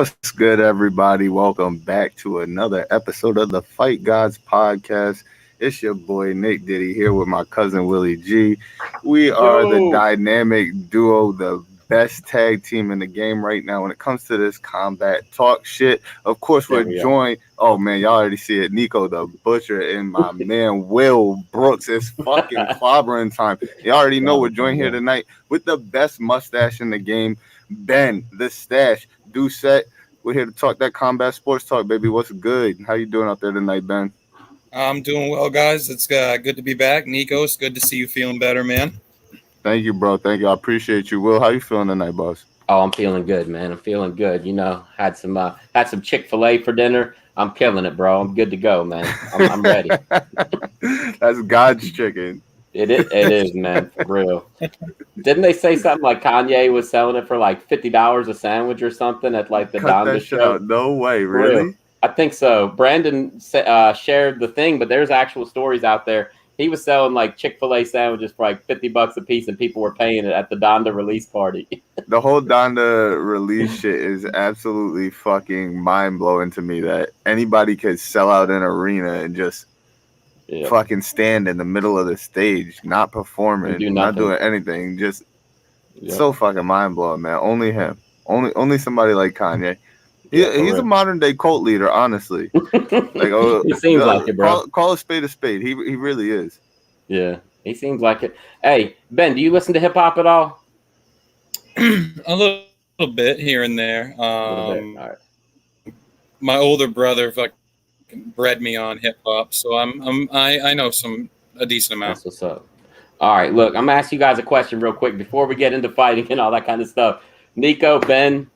What's good, everybody? Welcome back to another episode of the Fight Gods podcast. It's your boy Nick Diddy here with my cousin Willie G. We are the dynamic duo, the best tag team in the game right now when it comes to this combat talk shit. Of course, we're joined. Oh man, y'all already see it. Nico the Butcher and my man Will Brooks. It's fucking clobbering time. You already know we're joined here tonight with the best mustache in the game, Ben the Stash Doucette. We're here to talk that combat sports talk, baby. What's good? How you doing out there tonight, Ben? I'm doing well, guys. It's good to be back. Nico, it's good to see you feeling better, man. Thank you, bro. Thank you. I appreciate you. Will, how you feeling tonight, boss? Oh, I'm feeling good, man. I'm feeling good. You know, had some Chick-fil-A for dinner. I'm killing it, bro. I'm good to go, man. I'm ready. That's God's chicken. It is, man, for real. Didn't they say something like Kanye was selling it for like $50 a sandwich or something at like the Donda show? No way, really? I think so. Brandon shared the thing, but there's actual stories out there. He was selling like Chick-fil-A sandwiches for like $50 a piece, and people were paying it at the Donda release party. The whole Donda release shit is absolutely fucking mind blowing to me that anybody could sell out an arena and just fucking stand in the middle of the stage, not performing, not doing anything, just so fucking mind blowing, man. Only him, only somebody like Kanye. He's a modern day cult leader, honestly. Like, he seems like it, bro. Call a spade a spade. He really is. Yeah, he seems like it. Hey, Ben, do you listen to hip hop at all? A little bit here and there. All right. My older brother bred me on hip hop, so I know a decent amount. That's what's up. All right, look, I'm gonna ask you guys a question real quick before we get into fighting and all that kind of stuff. Nico, Ben,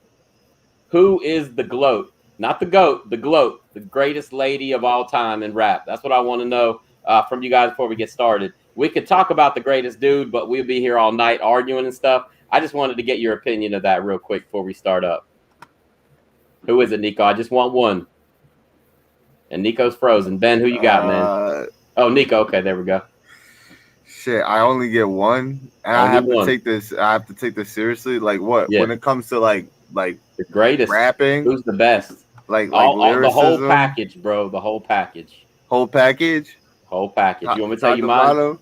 who is the gloat? Not the GOAT, the gloat, the greatest lady of all time in rap. That's what I want to know from you guys before we get started. We could talk about the greatest dude, but we'll be here all night arguing and stuff. I just wanted to get your opinion of that real quick before we start up. Who is it, Nico? I just want one. And Nico's frozen. Ben, who you got, man? Oh, Nico. Okay, there we go. Shit, I only get one, and I have to take this. I have to take this seriously. Like what? Yeah. When it comes to like the greatest rapping, who's the best? Like all the whole package, bro. The whole package. Whole package. Whole package. You want me to tell you mine? Bottom?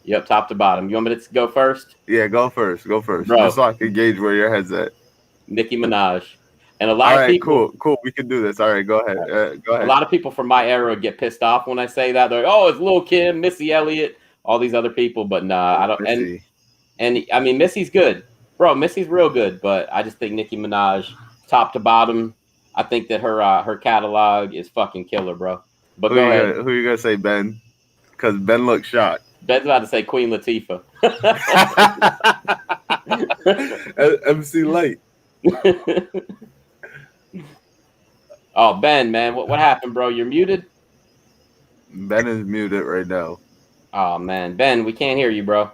Yep, top to bottom. You want me to go first? Yeah, go first. Go first. Bro. Just so I can gauge where your head's at. Nicki Minaj. And a lot of people. Cool. We can do this. All right, go ahead. Go ahead. A lot of people from my era get pissed off when I say that. They're like, "Oh, it's Lil' Kim, Missy Elliott, all these other people." But nah, I don't. And I mean, Missy's good, bro. Missy's real good. But I just think Nicki Minaj, top to bottom. I think that her catalog is fucking killer, bro. But go ahead. Who you gonna say, Ben? Because Ben looks shocked. Ben's about to say Queen Latifah. MC Light. Oh, Ben, man, what happened, bro? You're muted? Ben is muted right now. Oh, man. Ben, we can't hear you, bro. All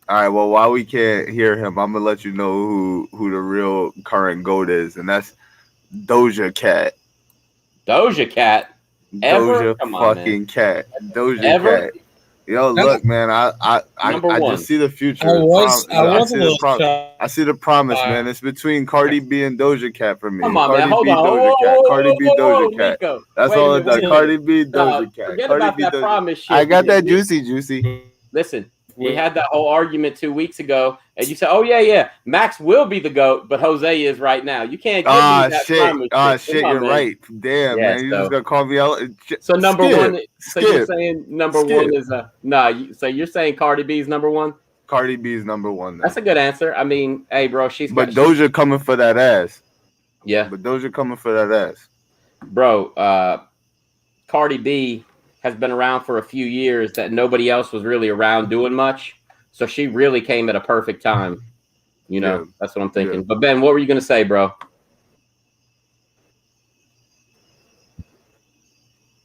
right, well, while we can't hear him, I'm going to let you know who the real current GOAT is, and that's Doja Cat. Doja Cat? Doja fucking Cat. Doja Cat. Yo, look, man, I just see the future. I see the promise, man. It's between Cardi B and Doja Cat for me. Come on, man. Hold on. Cardi B, Doja Cat. Nico. That's all it does. Cardi B, Doja Cat. Forget about that promise shit. I got that juicy. Listen, we had that whole argument 2 weeks ago, and you said, "Oh yeah, Max will be the GOAT, but Jose is right now." You can't give me that promise. Shit, you're right. Damn, man, you just gonna call me out. So number one. So you're saying number one is so you're saying Cardi B's number one? Cardi B is number one. That's a good answer. I mean, hey, bro, Doja coming for that ass. Yeah, but Doja coming for that ass, bro. Cardi B has been around for a few years that nobody else was really around doing much. So she really came at a perfect time. You know, that's what I'm thinking. Yeah. But Ben, what were you going to say, bro?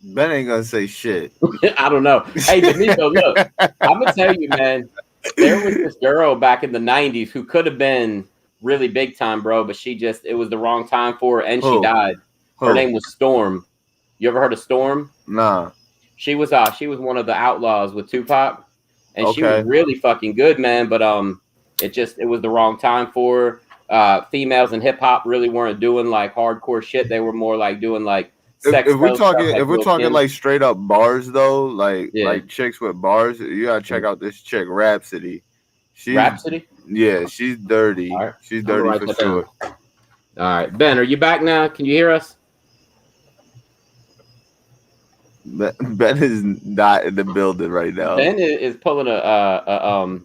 Ben ain't going to say shit. I don't know. Hey, Nico, look, I'm going to tell you, man, there was this girl back in the 90s who could have been really big time, bro, but it was the wrong time for her, and she died. Her name was Storm. You ever heard of Storm? Nah. She was one of the outlaws with Tupac, and she was really fucking good, man. But it was the wrong time for her. females in hip hop really weren't doing like hardcore shit. They were more like doing like if we're talking stuff, like if we're Lil' talking Kim. like straight up bars though, like Yeah. like chicks with bars, you gotta check out this chick Rhapsody. She's Rhapsody? Yeah, she's dirty. All right. She's I'm gonna dirty write for that sure. down. All right, Ben, are you back now? Can you hear us? Ben is not in the building right now. Ben is pulling a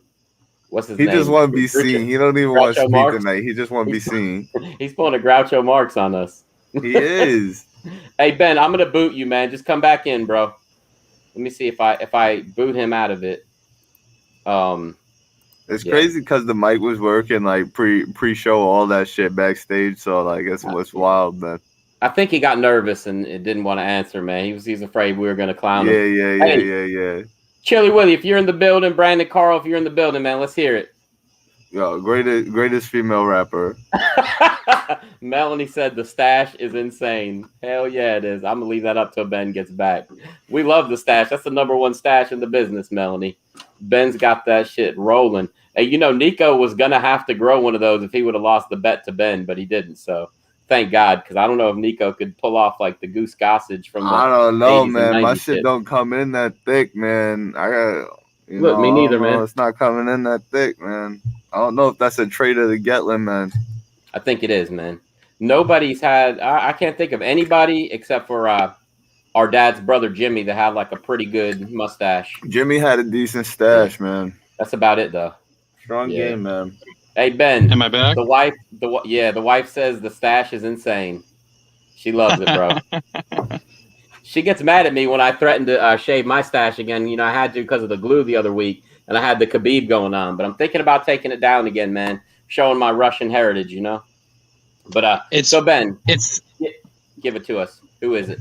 what's his He name? just want to be seen. He don't even want to Groucho speak Marx? tonight. He just want to be seen. He's pulling a Groucho Marx on us. He is. Hey Ben, I'm gonna boot you, man. Just come back in, bro. Let me see if I boot him out of it. It's crazy because the mic was working like pre-show, all that shit backstage. So like it's wild, man. I think he got nervous and didn't want to answer, man. He's afraid we were gonna clown him. Yeah. Chili Willie, if you're in the building, Brandon Carl, if you're in the building, man, let's hear it. Yo, greatest female rapper. Melanie said the stash is insane. Hell yeah, it is. I'm gonna leave that up till Ben gets back. We love the stash. That's the #1 stash in the business, Melanie. Ben's got that shit rolling. Hey, you know, Nico was gonna have to grow one of those if he would have lost the bet to Ben, but he didn't. So thank God, because I don't know if Nico could pull off like the Goose Gossage from the I don't know, man. My 90s shit don't come in that thick, man. I got Look, me neither, man. It's not coming in that thick, man. I don't know if that's a trait of the Gatlin, man. I think it is, man. Nobody's had. I can't think of anybody except for our dad's brother Jimmy that had like a pretty good mustache. Jimmy had a decent stash, man. That's about it, though. Strong game, man. Hey Ben, Am I back? the wife says the stash is insane. She loves it, bro. She gets mad at me when I threatened to shave my stash again. You know, I had to because of the glue the other week, and I had the Khabib going on. But I'm thinking about taking it down again, man. Showing my Russian heritage, you know. But so Ben, give it to us. Who is it?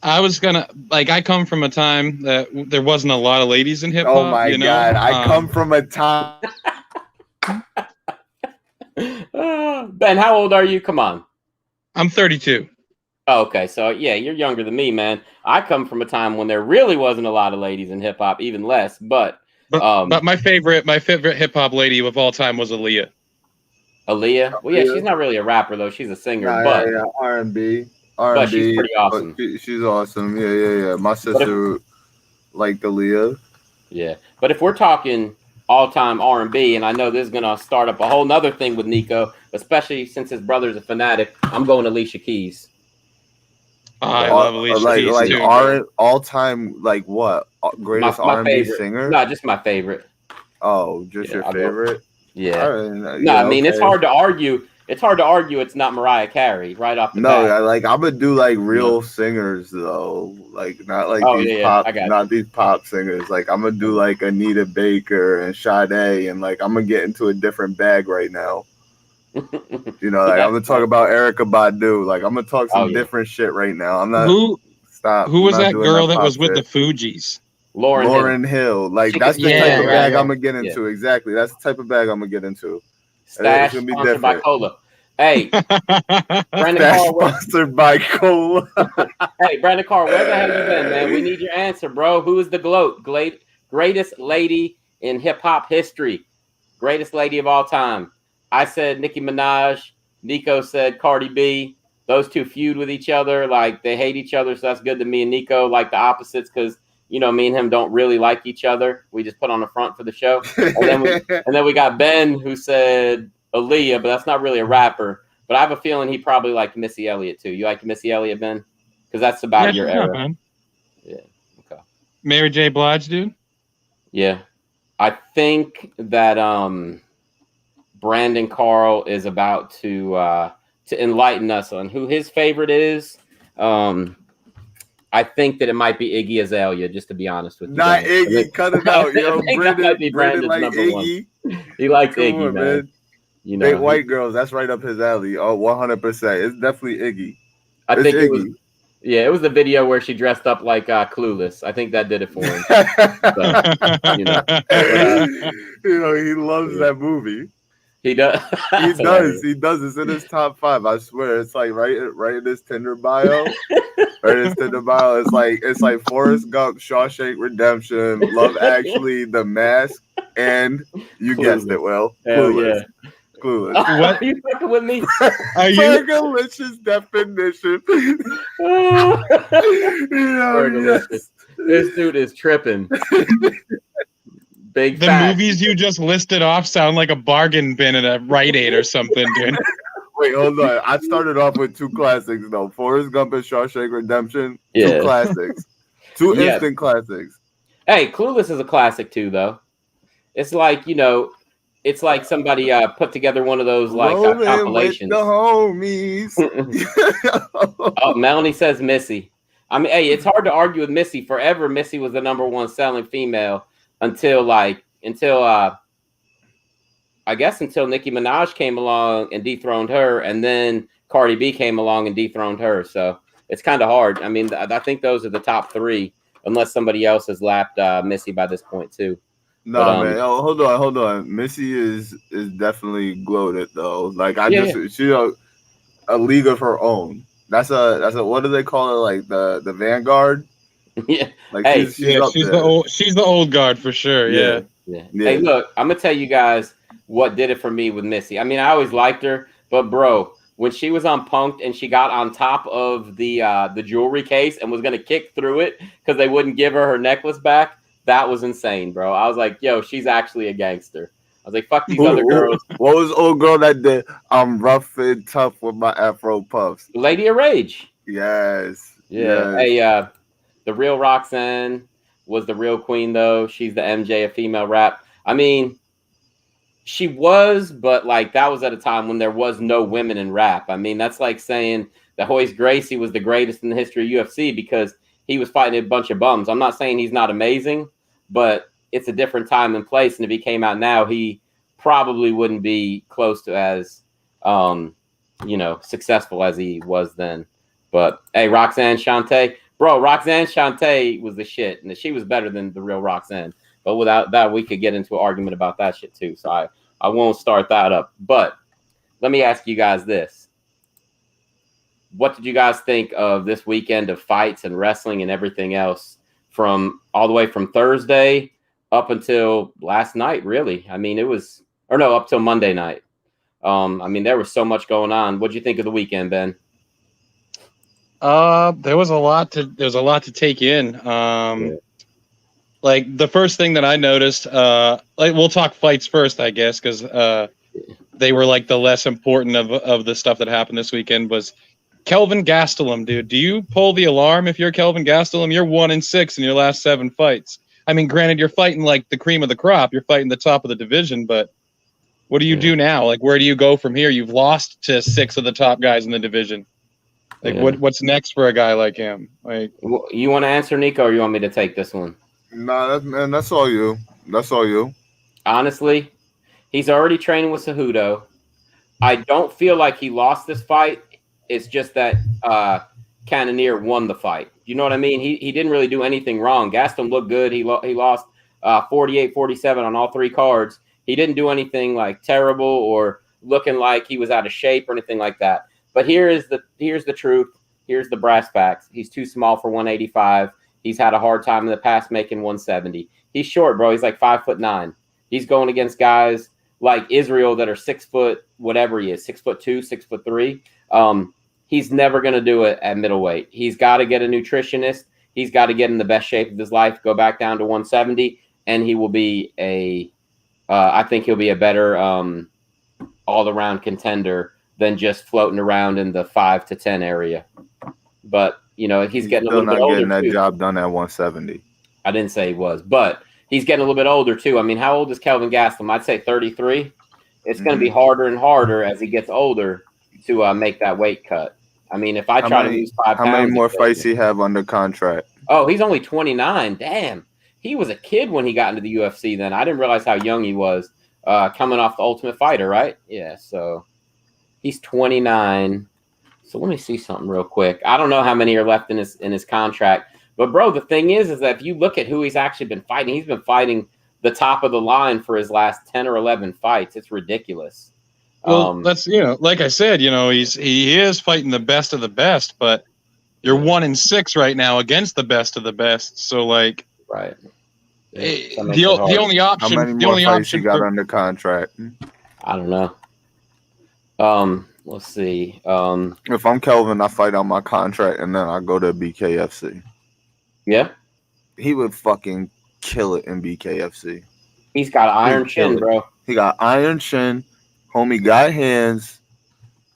I was gonna I come from a time that there wasn't a lot of ladies in hip hop. Oh my God, I come from a time. Ben, how old are you? Come on. I'm 32. Oh, okay, so yeah, you're younger than me, man. I come from a time when there really wasn't a lot of ladies in hip hop, even less. But my favorite hip hop lady of all time was Aaliyah. Aaliyah? Well, yeah, she's not really a rapper though. She's a singer, but R&B. But she's pretty awesome. She's awesome. Yeah. My sister liked Aaliyah. Yeah, but if we're talking all-time R&B, and I know this is gonna start up a whole nother thing with Nico, especially since his brother's a fanatic. I'm going Alicia Keys. I love Alicia Keys too. All-time, like what? Greatest R&B singer? No, just my favorite. Oh, just your favorite? Yeah. I mean, it's hard to argue. It's hard to argue it's not Mariah Carey right off the bat. No, like I'm gonna do like real singers though, like not like these pop singers. Like I'm gonna do like Anita Baker and Sade, and like I'm gonna get into a different bag right now. You know, like I'm gonna talk about Erykah Badu. Like I'm gonna talk some different shit right now. I'm not. Who was that girl that was with the Fugees? Lauryn Hill. Like that's the type of bag I'm gonna get into. Exactly, that's the type of bag I'm gonna get into. Stash sponsored by Cola. Hey, Brandon Carl, sponsored by Cola. Hey, Brandon Carl, where the hell you been, man? We need your answer, bro. Who is the greatest lady in hip hop history? Greatest lady of all time. I said Nicki Minaj. Nico said Cardi B. Those two feud with each other, like they hate each other. So that's good to me and Nico, like the opposites, because you know, me and him don't really like each other. We just put on the front for the show. And then we got Ben who said Aaliyah, but that's not really a rapper. But I have a feeling he probably liked Missy Elliott too. You like Missy Elliott, Ben? Because that's about your era. Man. Yeah. Okay. Mary J. Blige, dude. Yeah. I think that Brandon Carl is about to enlighten us on who his favorite is. I think that it might be Iggy Azalea, just to be honest with you. Not guys. Iggy, cut it out, yo. Brandon like Iggy. He likes Iggy, on, man. You know, big white girls, that's right up his alley. Oh, 100%. It's definitely Iggy. I think it was. Yeah, it was the video where she dressed up like Clueless. I think that did it for him. So, you know, he loves that movie. He does. He does. He does. It's in his top 5. I swear. It's like right in his Tinder bio. Right in his Tinder bio. It's like Forrest Gump, Shawshank Redemption, Love Actually, The Mask, and you guessed it, Will. Hell yeah. Clueless. What? Are you fucking with me? Are you? Fergalicious definition. Fergalicious. This dude is tripping. Big The fact. movies you just listed off sound like a bargain bin at a Rite Aid or something, dude. Wait, hold on. I started off with 2 classics though. Forrest Gump and Shawshank Redemption. Yeah. 2 classics. 2 Yeah. instant classics. Hey, Clueless is a classic too, though. It's like, you know, it's like somebody put together one of those like compilations. With the homies. Oh, Melanie says Missy. I mean, hey, it's hard to argue with Missy. Forever, Missy was the #1 selling female until I guess until Nicki Minaj came along and dethroned her, and then Cardi B came along and dethroned her. So it's kind of hard. I mean, I think those are the top 3, unless somebody else has lapped Missy by this point too. No, man. Oh, hold on. Missy is definitely gloated though. Like she's a league of her own. That's a what do they call it? Like the Vanguard. Yeah. Like hey, she's the old guard for sure. Yeah. Hey, look, I'm gonna tell you guys what did it for me with Missy. I mean, I always liked her, but bro, when she was on Punk'd and she got on top of the jewelry case and was gonna kick through it because they wouldn't give her necklace back, that was insane, bro. I was like, yo, she's actually a gangster. I was like, fuck these other girls. What was old girl that did? I'm rough and tough with my Afro puffs. Lady of Rage. Yes. Yeah. Yes. Hey, the real Roxanne was the real queen, though. She's the MJ of female rap. I mean, she was, but like that was at a time when there was no women in rap. I mean, that's like saying that Hoist Gracie was the greatest in the history of UFC because he was fighting a bunch of bums. I'm not saying he's not amazing, but it's a different time and place. And if he came out now, he probably wouldn't be close to as, successful as he was then. But hey, Roxanne Shante, bro, Roxanne Shante was the shit, and she was better than the real Roxanne. But without that, we could get into an argument about that shit too. So I won't start that up. But let me ask you guys this. What did you guys think of this weekend of fights and wrestling and everything else from all the way from Thursday up until last night, really? I mean, up till Monday night. I mean, there was so much going on. What'd you think of the weekend, Ben? There was a lot to take in. Like the first thing that I noticed, we'll talk fights first, I guess, because they were like the less important of the stuff that happened this weekend was Kelvin Gastelum, dude. Do you pull the alarm if you're Kelvin Gastelum? You're 1-6 in your last 7 fights. I mean, granted, you're fighting like the cream of the crop. You're fighting the top of the division, but what do you do now? Like, where do you go from here? You've lost to 6 of the top guys in the division. Like, what's next for a guy like him? Like, you want to answer, Nico, or you want me to take this one? Nah, that's all you. That's all you. Honestly, he's already training with Cejudo. I don't feel like he lost this fight. It's just that Cannonier won the fight. You know what I mean? He didn't really do anything wrong. Gaston looked good. He lost 48-47 on all 3 cards. He didn't do anything like terrible or looking like he was out of shape or anything like that. But here's the truth. Here's the brass facts. He's too small for 185. He's had a hard time in the past making 170. He's short, bro. He's like 5'9". He's going against guys like Israel that are 6 foot, whatever he is, 6'2", 6'3". He's never going to do it at middleweight. He's got to get a nutritionist. He's got to get in the best shape of his life, go back down to 170, and he will be I think he'll be a better all-around contender than just floating around in the 5 to 10 area. But, he's getting a little bit older. Getting that job done at 170. I didn't say he was, but he's getting a little bit older too. I mean, how old is Kelvin Gastelum? I'd say 33. It's going to be harder and harder as he gets older to make that weight cut. I mean, if I try to lose 5 pounds. How many more fights he have under contract? Oh, he's only 29. Damn. He was a kid when he got into the UFC then. I didn't realize how young he was coming off the Ultimate Fighter, right? Yeah, so he's 29. So let me see something real quick. I don't know how many are left in his contract. But, bro, the thing is that if you look at who he's actually been fighting, he's been fighting the top of the line for his last 10 or 11 fights. It's ridiculous. Well, that's, like I said, he is fighting the best of the best, but you're 1-6 right now against the best of the best. So, like, right. The only option. How many more fights he got under contract? I don't know. Let's see. If I'm Kelvin, I fight out my contract and then I go to BKFC. Yeah, He would fucking kill it in BKFC. he's got an iron He'd kill chin, it. bro. He got iron chin. Homie got hands.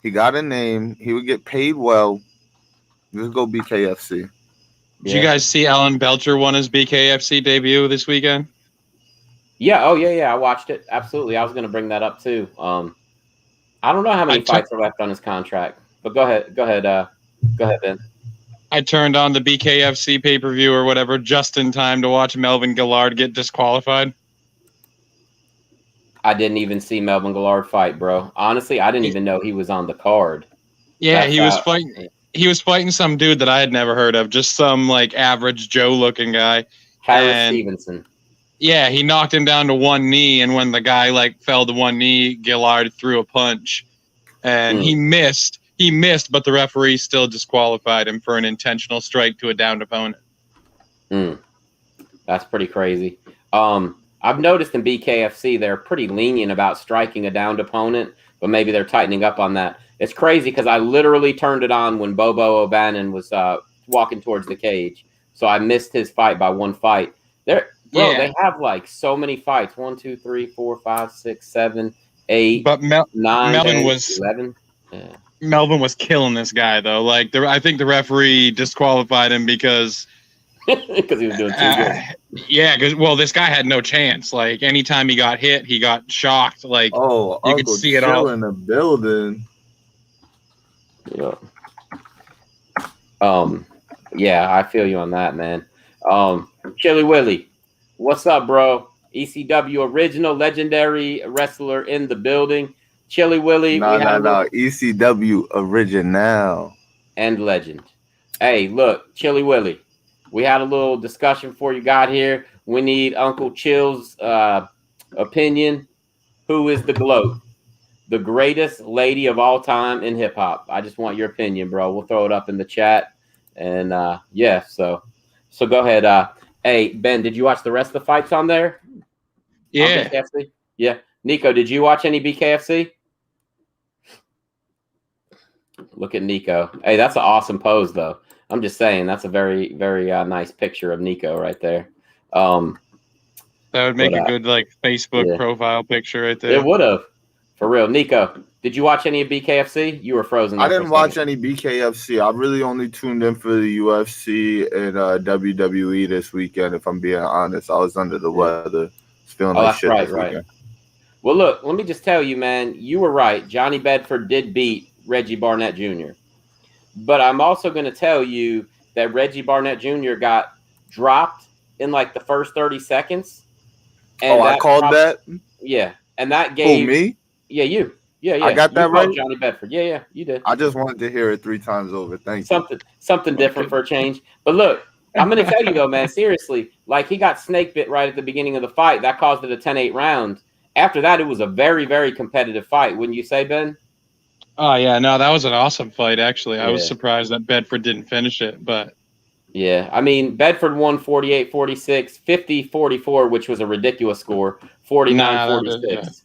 He got a name. He would get paid well. Just go BKFC. Did you guys see Alan Belcher won his BKFC debut this weekend? Yeah. Oh, yeah. I watched it. Absolutely. I was going to bring that up too. I don't know how many fights are left on his contract, but go ahead. Go ahead, Ben. I turned on the BKFC pay-per-view or whatever just in time to watch Melvin Gillard get disqualified. I didn't even see Melvin Gillard fight, bro. Honestly, I didn't even know he was on the card. Yeah, he was fighting. He was fighting some dude that I had never heard of, just some like average Joe-looking guy. Harris Stevenson. Yeah, he knocked him down to one knee, and when the guy like fell to one knee, Gillard threw a punch, and he missed. He missed, but the referee still disqualified him for an intentional strike to a downed opponent. That's pretty crazy. I've noticed in BKFC they're pretty lenient about striking a downed opponent, but maybe they're tightening up on that. It's crazy because I literally turned it on when Bobo O'Bannon was walking towards the cage, so I missed his fight by one fight. They have like so many fights. 1, 2, 3, 4, 5, 6, 7, 8, but 9, Melvin 10, was 11. Yeah. Melvin was killing this guy though. Like I think the referee disqualified him because he was doing too good. Yeah, because this guy had no chance. Like anytime he got hit, he got shocked. Like you Uncle could see it all in the building. Yeah. Yeah, I feel you on that, man. Chili Willie, what's up, bro? ECW original legendary wrestler in the building. Chili Willie. No. ECW original and legend. Hey, look, Chili Willie. We had a little discussion before you got here. We need Uncle Chill's opinion. Who is the GOAT? The greatest lady of all time in hip hop. I just want your opinion, bro. We'll throw it up in the chat. And so go ahead. Hey, Ben, did you watch the rest of the fights on there? Yeah. On BKFC? Yeah. Nico, did you watch any BKFC? Look at Nico. Hey, that's an awesome pose, though. I'm just saying that's a very, very nice picture of Nico right there. That would make a good like Facebook profile picture right there. It would have. For real. Nico, did you watch any of BKFC? You were frozen. I didn't watch any BKFC. I really only tuned in for the UFC and WWE this weekend, if I'm being honest. I was under the weather. Feeling like shit this weekend. Well, look, let me just tell you, man, you were right. Johnny Bedford did beat Reggie Barnett Jr. But I'm also going to tell you that Reggie Barnett Jr. got dropped in like the first 30 seconds. And I called that? Yeah. And that gave... me? Yeah, you. Yeah. I got that right? Johnny Bedford. Yeah, you did. I just wanted to hear it 3 times over. Thank you. Something different for a change. But look, I'm going to tell you, though, man, seriously, like he got snake bit right at the beginning of the fight. That caused it a 10-8 round. After that, it was a very, very competitive fight. Wouldn't you say, Ben? Oh, yeah. No, that was an awesome fight, actually. I was surprised that Bedford didn't finish it, but... Yeah, I mean, Bedford won 48-46, 50-44, which was a ridiculous score, 49-46.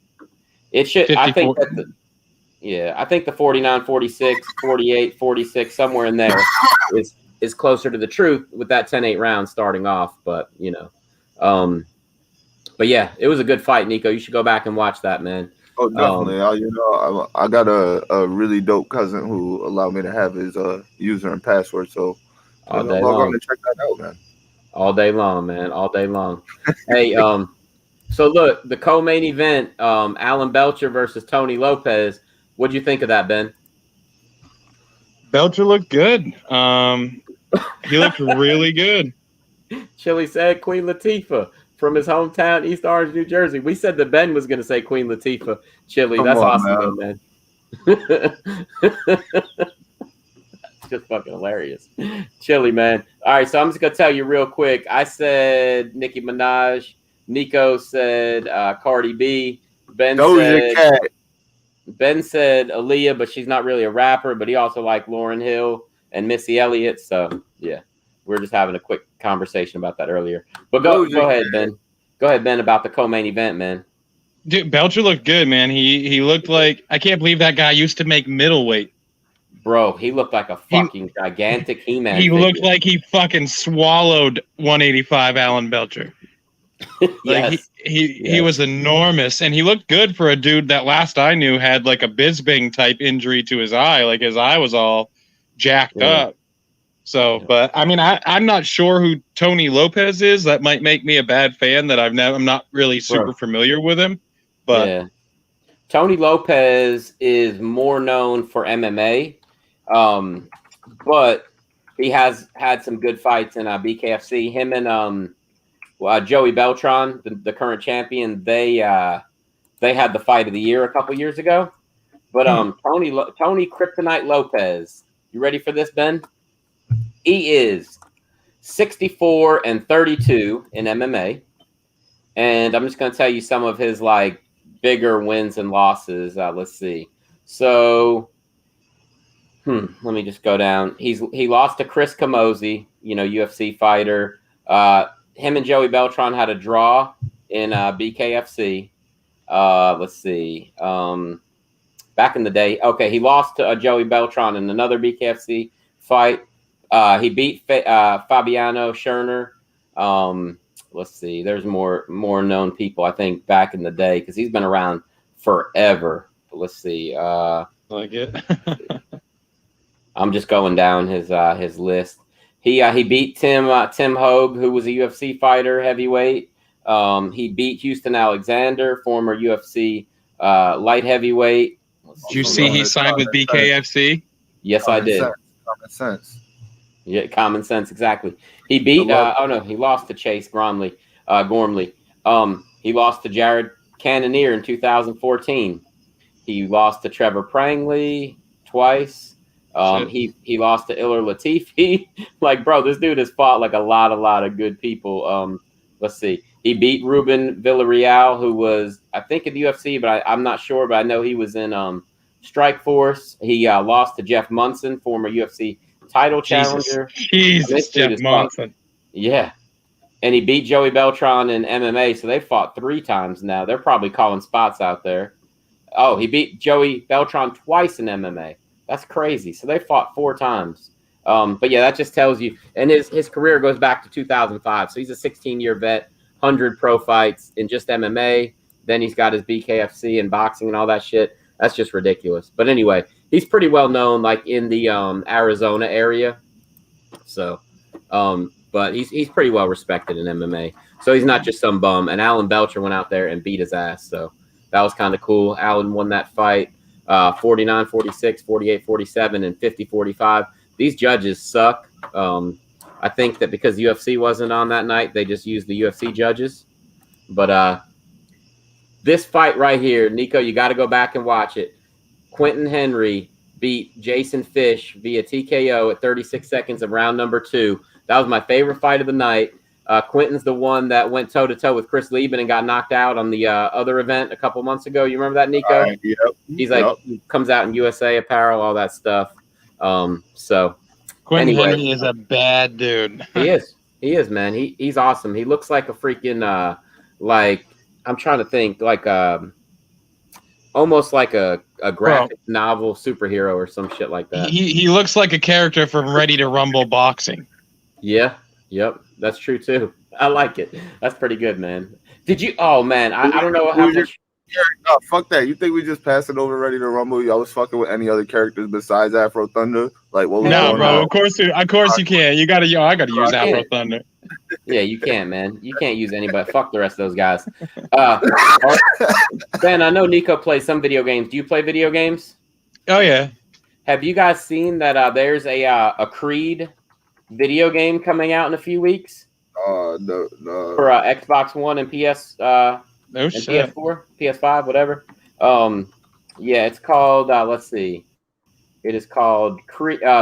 It should. 54. I think that I think the 49-46, 48-46, somewhere in there is closer to the truth with that 10-8 round starting off. But but yeah, it was a good fight, Nico. You should go back and watch that, man. Oh, definitely. I got a really dope cousin who allowed me to have his user and password. So all day long. Check that out, man. All day long, man. All day long. Hey, so look, the co-main event, Alan Belcher versus Tony Lopez. What'd you think of that, Ben? Belcher looked good. He looked really good. Chili said Queen Latifah from his hometown, East Orange, New Jersey. We said that Ben was going to say Queen Latifah. Chili, that's awesome, man. Just fucking hilarious. Chili, man. All right, so I'm just going to tell you real quick. I said Nicki Minaj. Nico said Cardi B. Ben said Aaliyah, but she's not really a rapper, but he also liked Lauryn Hill and Missy Elliott. So, yeah, we're just having a quick conversation about that earlier. But go ahead, Ben. Go ahead, Ben, about the co-main event, man. Dude, Belcher looked good, man. He looked like, I can't believe that guy used to make middleweight. Bro, he looked like a fucking gigantic He-Man He figure. looked like he fucking swallowed 185 Alan Belcher. Like Yes. he was enormous, and he looked good for a dude that last I knew had like a Bisbing type injury to his eye. Like his eye was all jacked up. So, but I mean, I'm not sure who Tony Lopez is. That might make me a bad fan. That I'm not really super familiar with him. But Tony Lopez is more known for MMA, but he has had some good fights in BKFC. Him and Joey Beltran, the current champion, they had the fight of the year a couple years ago. But Tony Kryptonite Lopez, you ready for this, Ben? He is 64-32 in MMA, and I'm just going to tell you some of his like bigger wins and losses. Let's see. So, let me just go down. He lost to Chris Camozzi, UFC fighter. Him and Joey Beltran had a draw in BKFC. Let's see. Back in the day, he lost to Joey Beltran in another BKFC fight. He beat Fabiano Scherner. Let's see. There's more known people, I think, back in the day because he's been around forever. Let's see. Like it. I'm just going down his list. He beat Tim Hogue, who was a UFC fighter, heavyweight. He beat Houston Alexander, former UFC light heavyweight. Did you see he signed with BKFC? Yes, I did. Common sense. Yeah, common sense, exactly. He beat. He lost to Chase Gormley. He lost to Jared Cannonier in 2014. He lost to Trevor Prangley twice. He lost to Ilir Latifi. Like, bro, this dude has fought like a lot of good people. Let's see. He beat Ruben Villarreal, who was, I think, in the UFC, but I'm not sure. But I know he was in Strikeforce. He lost to Jeff Munson, former UFC title challenger. Jesus, Jeff Munson. Yeah. And he beat Joey Beltran in MMA, so they fought 3 times now. They're probably calling spots out there. Oh, he beat Joey Beltran twice in MMA. That's crazy. So they fought 4 times. But yeah, that just tells you. And his career goes back to 2005. So he's a 16-year vet, 100 pro fights in just MMA. Then he's got his BKFC and boxing and all that shit. That's just ridiculous. But anyway, he's pretty well known, like in the Arizona area. So, but he's pretty well respected in MMA. So he's not just some bum. And Alan Belcher went out there and beat his ass. So that was kind of cool. Alan won that fight 49-46, 48-47, and 50-45. These judges suck. I think that because UFC wasn't on that night, they just used the UFC judges. But this fight right here, Nico, you got to go back and watch it. Quentin Henry beat Jason Fish via TKO at 36 seconds of round number 2. That was my favorite fight of the night. Quentin's the one that went toe-to-toe with Chris Lieben and got knocked out on the other event a couple months ago. You remember that, Nico? Yep. He's like, he comes out in USA apparel, all that stuff. So Quentin Henry is a bad dude. He is, man. He's awesome. He looks like a freaking like, I'm trying to think, like almost like a graphic novel superhero or some shit like that. He looks like a character from Ready to Rumble boxing. Yeah. Yep. That's true too. I like it. That's pretty good, man. Did you? Oh man, I don't know how much. No, fuck that. You think we just passed it over Ready to Rumble? Y'all was fucking with any other characters besides Afro Thunder? Like, what was no, going bro. on? Of course you can. I gotta use Afro Thunder. Yeah, you can't, man. You can't use anybody. Fuck the rest of those guys. Ben, I know Nico plays some video games. Do you play video games? Oh yeah. Have you guys seen that? There's a Creed video game coming out in a few weeks. No. For Xbox One and PS. No shit. PS4, PS5, whatever. Yeah, it's called. Let's see. It is called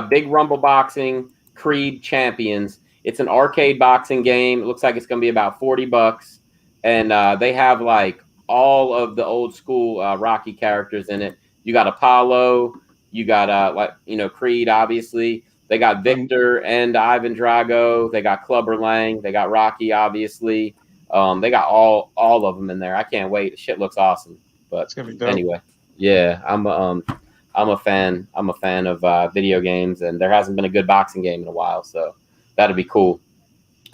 Big Rumble Boxing Creed Champions. It's an arcade boxing game. It looks like it's going to be about $40, and they have like all of the old school Rocky characters in it. You got Apollo. You got Creed, obviously. They got Victor and Ivan Drago. They got Clubber Lang. They got Rocky, obviously. They got all of them in there. I can't wait. The shit looks awesome. But It's gonna be dope. anyway, yeah, I'm a fan. I'm a fan of video games, and there hasn't been a good boxing game in a while, so that'll be cool.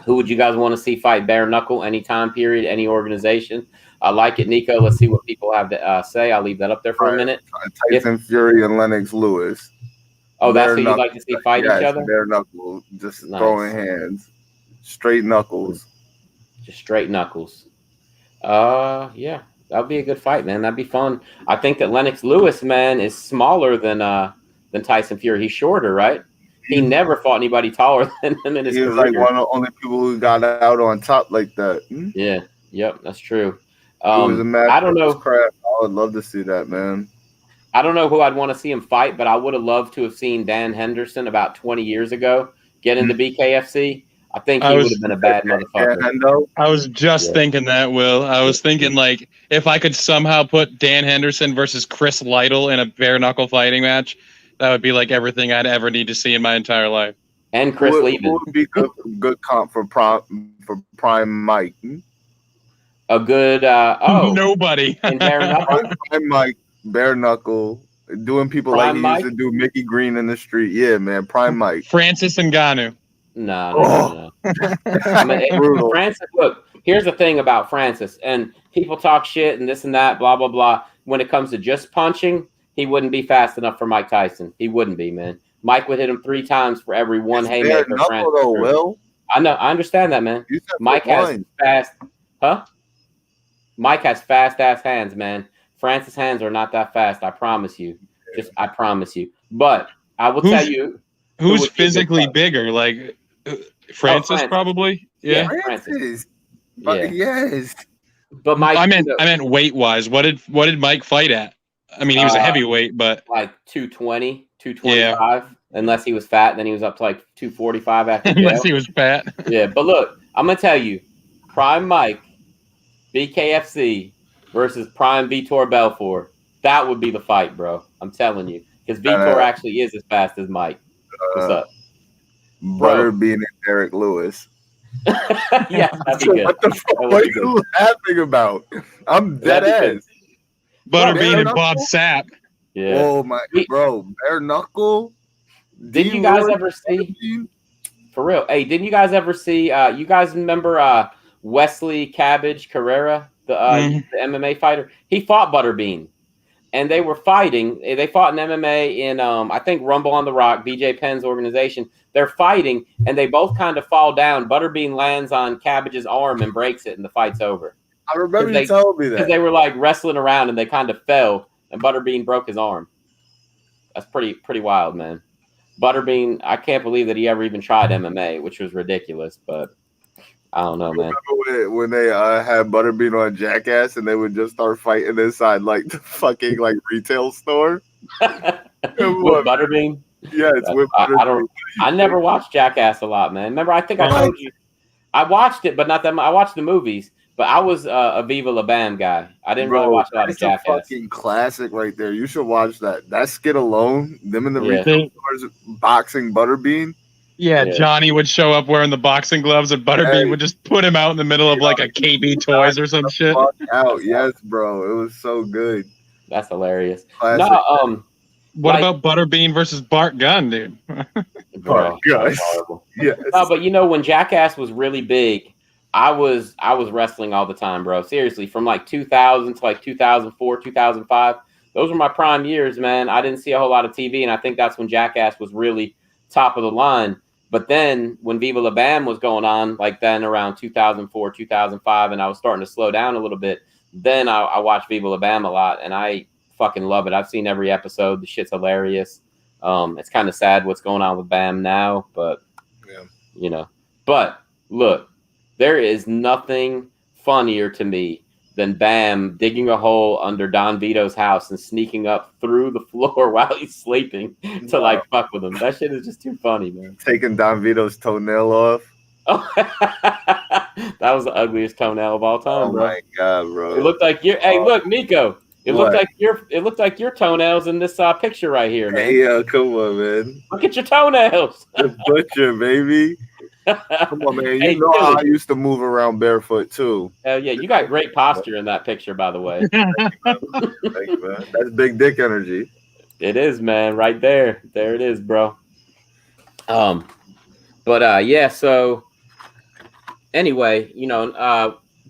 Who would you guys want to see fight bare knuckle? Any time period, any organization? I like it, Nico. Let's see what people have to say. I'll leave that up there for a minute. Tyson Fury and Lennox Lewis. Oh, that's who you'd like to see fight each other? Bare knuckle, just throwing hands, straight knuckles. Just straight knuckles. Yeah, that'd be a good fight, man. That'd be fun. I think that Lennox Lewis, man, is smaller than Tyson Fury. He's shorter, right? He never fought anybody taller than him in his career. He was like one of the only people who got out on top like that. Yeah, yep, that's true. It was a match. I don't know. Crap. I would love to see that, man. I don't know who I'd want to see him fight, but I would have loved to have seen Dan Henderson about 20 years ago get into BKFC. I think he would have been a bad motherfucker. I was just thinking that, Will. I was thinking, like, if I could somehow put Dan Henderson versus Chris Lytle in a bare knuckle fighting match, that would be like everything I'd ever need to see in my entire life. And Chris Levin. Who would be good comp for Prime Mike? A good nobody. Prime Mike, bare knuckle, doing people Prime like he used to do Mickey Green in the street. Yeah, man. Prime Mike. Francis Ngannou. No. I mean, Francis, look, here's the thing about Francis, and people talk shit and this and that, blah, blah, blah. When it comes to just punching, he wouldn't be fast enough for Mike Tyson. He wouldn't be, man. Mike would hit him 3 times for every one haymaker. Francis though, Will. I know. I understand that, man. Mike has fast, Mike has fast-ass hands, man. Francis' hands are not that fast. I promise you. I promise you. But I will tell you. Who's physically bigger? Like Francis, probably? Yeah. Francis. But yes. But Mike. I meant weight-wise. What did Mike fight at? I mean, he was a heavyweight, but like 220, 225. Unless he was fat, then he was up to like 245 after jail. Unless he was fat. Yeah, but look, I'm gonna tell you, Prime Mike, BKFC versus Prime Vitor Belfort. That would be the fight, bro. I'm telling you, because Vitor actually is as fast as Mike. What's up, Butterbean and Derek Lewis? Yeah, that'd be good. What the fuck are you laughing about? I'm dead ass. Butterbean and Bob Sapp. Yeah. Oh my, bro, bare knuckle. Did you guys ever see? For real, hey, didn't you guys ever see? You guys remember Wesley Cabbage Carrera, the MMA fighter? He fought Butterbean, and they were fighting. They fought in MMA in I think Rumble on the Rock, BJ Penn's organization. They're fighting, and they both kind of fall down. Butterbean lands on Cabbage's arm and breaks it, and the fight's over. I remember you telling me that. Because they were like wrestling around, and they kind of fell, and Butterbean broke his arm. That's pretty wild, man. Butterbean, I can't believe that he ever even tried MMA, which was ridiculous, but I don't know, man. Remember when they had Butterbean on Jackass and they would just start fighting inside like the fucking like retail store? With Butterbean? Yeah, it's with Butterbean. I never watched Jackass a lot, man. Remember, I think I told you. I watched it, but not that much. I watched the movies, but I was a Viva La Bam guy. I didn't really watch a lot of Jackass. That's a fucking classic right there. You should watch that. That skit alone, them in the retail stores boxing Butterbean. Yeah, Johnny would show up wearing the boxing gloves, and Butterbean would just put him out in the middle of like a KB Toys or some shit. Out, yes, bro. It was so good. That's hilarious. Classic. No, what about Butterbean versus Bart Gunn, dude? Bart Gunn. Yes. No, but you know when Jackass was really big, I was wrestling all the time, bro. Seriously, from like 2000 to like 2004, 2005. Those were my prime years, man. I didn't see a whole lot of TV, and I think that's when Jackass was really top of the line. But then when Viva La Bam was going on, like then around 2004, 2005, and I was starting to slow down a little bit, then I watched Viva La Bam a lot, and I fucking love it. I've seen every episode. The shit's hilarious. It's kind of sad what's going on with Bam now, but you know. But look, there is nothing funnier to me than Bam digging a hole under Don Vito's house and sneaking up through the floor while he's sleeping to like fuck with him. That shit is just too funny, man. Taking Don Vito's toenail off. Oh, that was the ugliest toenail of all time, bro. Oh my god, bro! It looked like your. Hey, look, Nico. It looked like your toenails in this picture right here, man. Hey, come on, man. Look at your toenails. The butcher, baby. Come on, man. Hey, You know how I used to move around barefoot too. Hell yeah, you got great posture in that picture, by the way. Thank you, man. That's big dick energy. It is, man, right there. There it is, bro. Yeah, so anyway,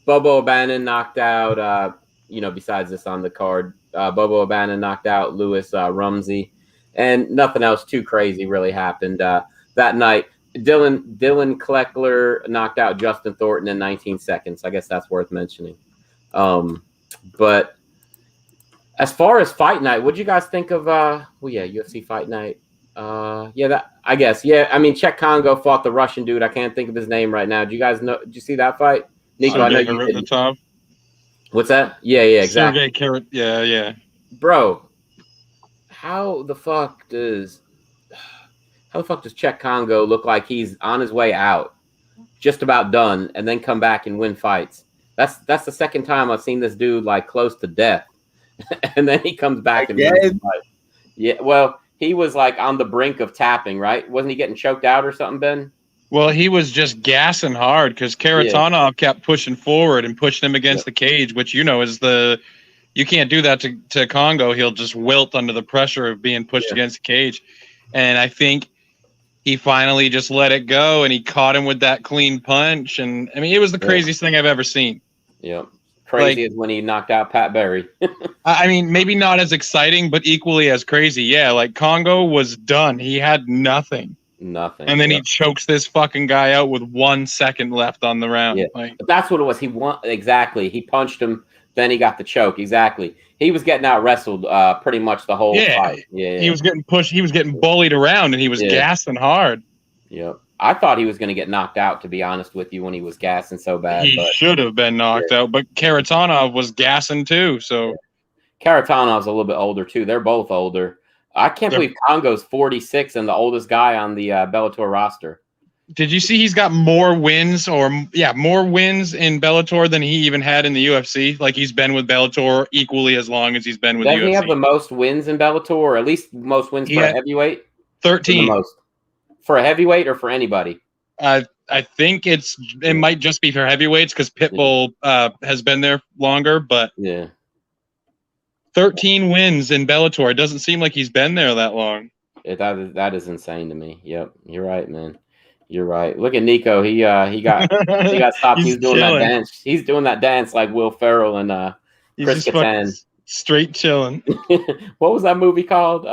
Bobo O'Bannon knocked out besides this on the card, Bobo O'Bannon knocked out Lewis Rumsey, and nothing else too crazy really happened that night. Dylan Kleckler knocked out Justin Thornton in 19 seconds. I guess that's worth mentioning. But as far as Fight Night, what do you guys think of UFC Fight Night? I mean, Czech Congo fought the Russian dude. I can't think of his name right now. Do you guys know? Did you see that fight? Nico, I know you didn't. What's that? Yeah, exactly. Yeah. Bro, how the fuck does Czech Congo look like he's on his way out, just about done, and then come back and win fights? That's the second time I've seen this dude like close to death, and then he comes back and wins the fight. Yeah, well, he was like on the brink of tapping, right? Wasn't he getting choked out or something, Ben? Well, he was just gassing hard because Karatanov kept pushing forward and pushing him against the cage, which you can't do that to Congo. He'll just wilt under the pressure of being pushed against the cage. And I think he finally just let it go, and he caught him with that clean punch. And I mean, it was the craziest thing I've ever seen. Yeah. Crazy as when he knocked out Pat Berry. I mean, maybe not as exciting, but equally as crazy. Yeah, like Congo was done. He had nothing. And then he chokes this fucking guy out with 1 second left on the round. Yeah. But that's what it was. Exactly. He punched him, then he got the choke. Exactly. He was getting out wrestled pretty much the whole fight. Yeah. He was getting pushed. He was getting bullied around, and he was gassing hard. Yep. I thought he was going to get knocked out, to be honest with you, when he was gassing so bad. He should have been knocked out, but Karatanov was gassing too. So Karatanov's a little bit older too. They're both older. I can't believe Congo's 46 and the oldest guy on the Bellator roster. Did you see he's got more wins in Bellator than he even had in the UFC? Like he's been with Bellator equally as long as he's been with UFC. Doesn't he have the most wins in Bellator, or at least most wins for a heavyweight? 13. The most. For a heavyweight or for anybody? I think it might just be for heavyweights because Pitbull has been there longer, but 13 wins in Bellator. It doesn't seem like he's been there that long. That is insane to me. Yep, you're right, man. You're right. Look at Nico. He got stopped. He's doing that dance. He's doing that dance like Will Ferrell and Chris Kattan. Straight chilling. What was that movie called?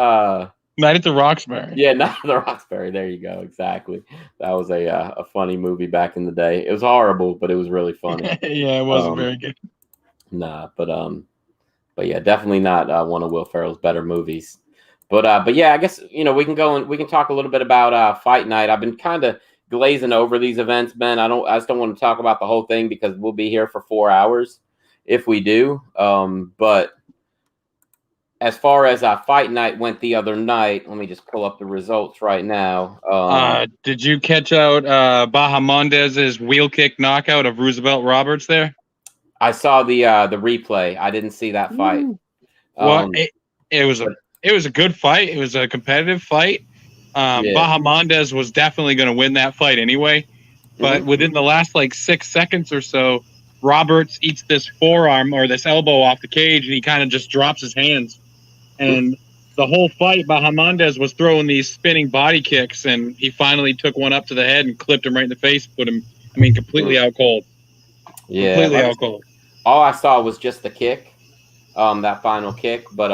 Night at the Roxbury. Yeah, Night at the Roxbury. There you go. Exactly. That was a funny movie back in the day. It was horrible, but it was really funny. Yeah, it wasn't very good. Nah, but yeah, definitely not one of Will Ferrell's better movies. But yeah, I guess we can go and we can talk a little bit about Fight Night. I've been kind of glazing over these events, Ben. I just don't want to talk about the whole thing because we'll be here for 4 hours if we do. But as far as Fight Night went the other night, let me just pull up the results right now. Did you catch out Bahamondez's wheel kick knockout of Roosevelt Roberts there? I saw the replay. I didn't see that fight. Well, it was a good fight. It was a competitive fight. Bahamondez was definitely going to win that fight anyway. But within the last 6 seconds or so, Roberts eats this forearm or this elbow off the cage, and he kind of just drops his hands. And the whole fight, Bahamondez was throwing these spinning body kicks, and he finally took one up to the head and clipped him right in the face, put him, completely out cold. Yeah, completely out cold. All I saw was just the kick, that final kick. But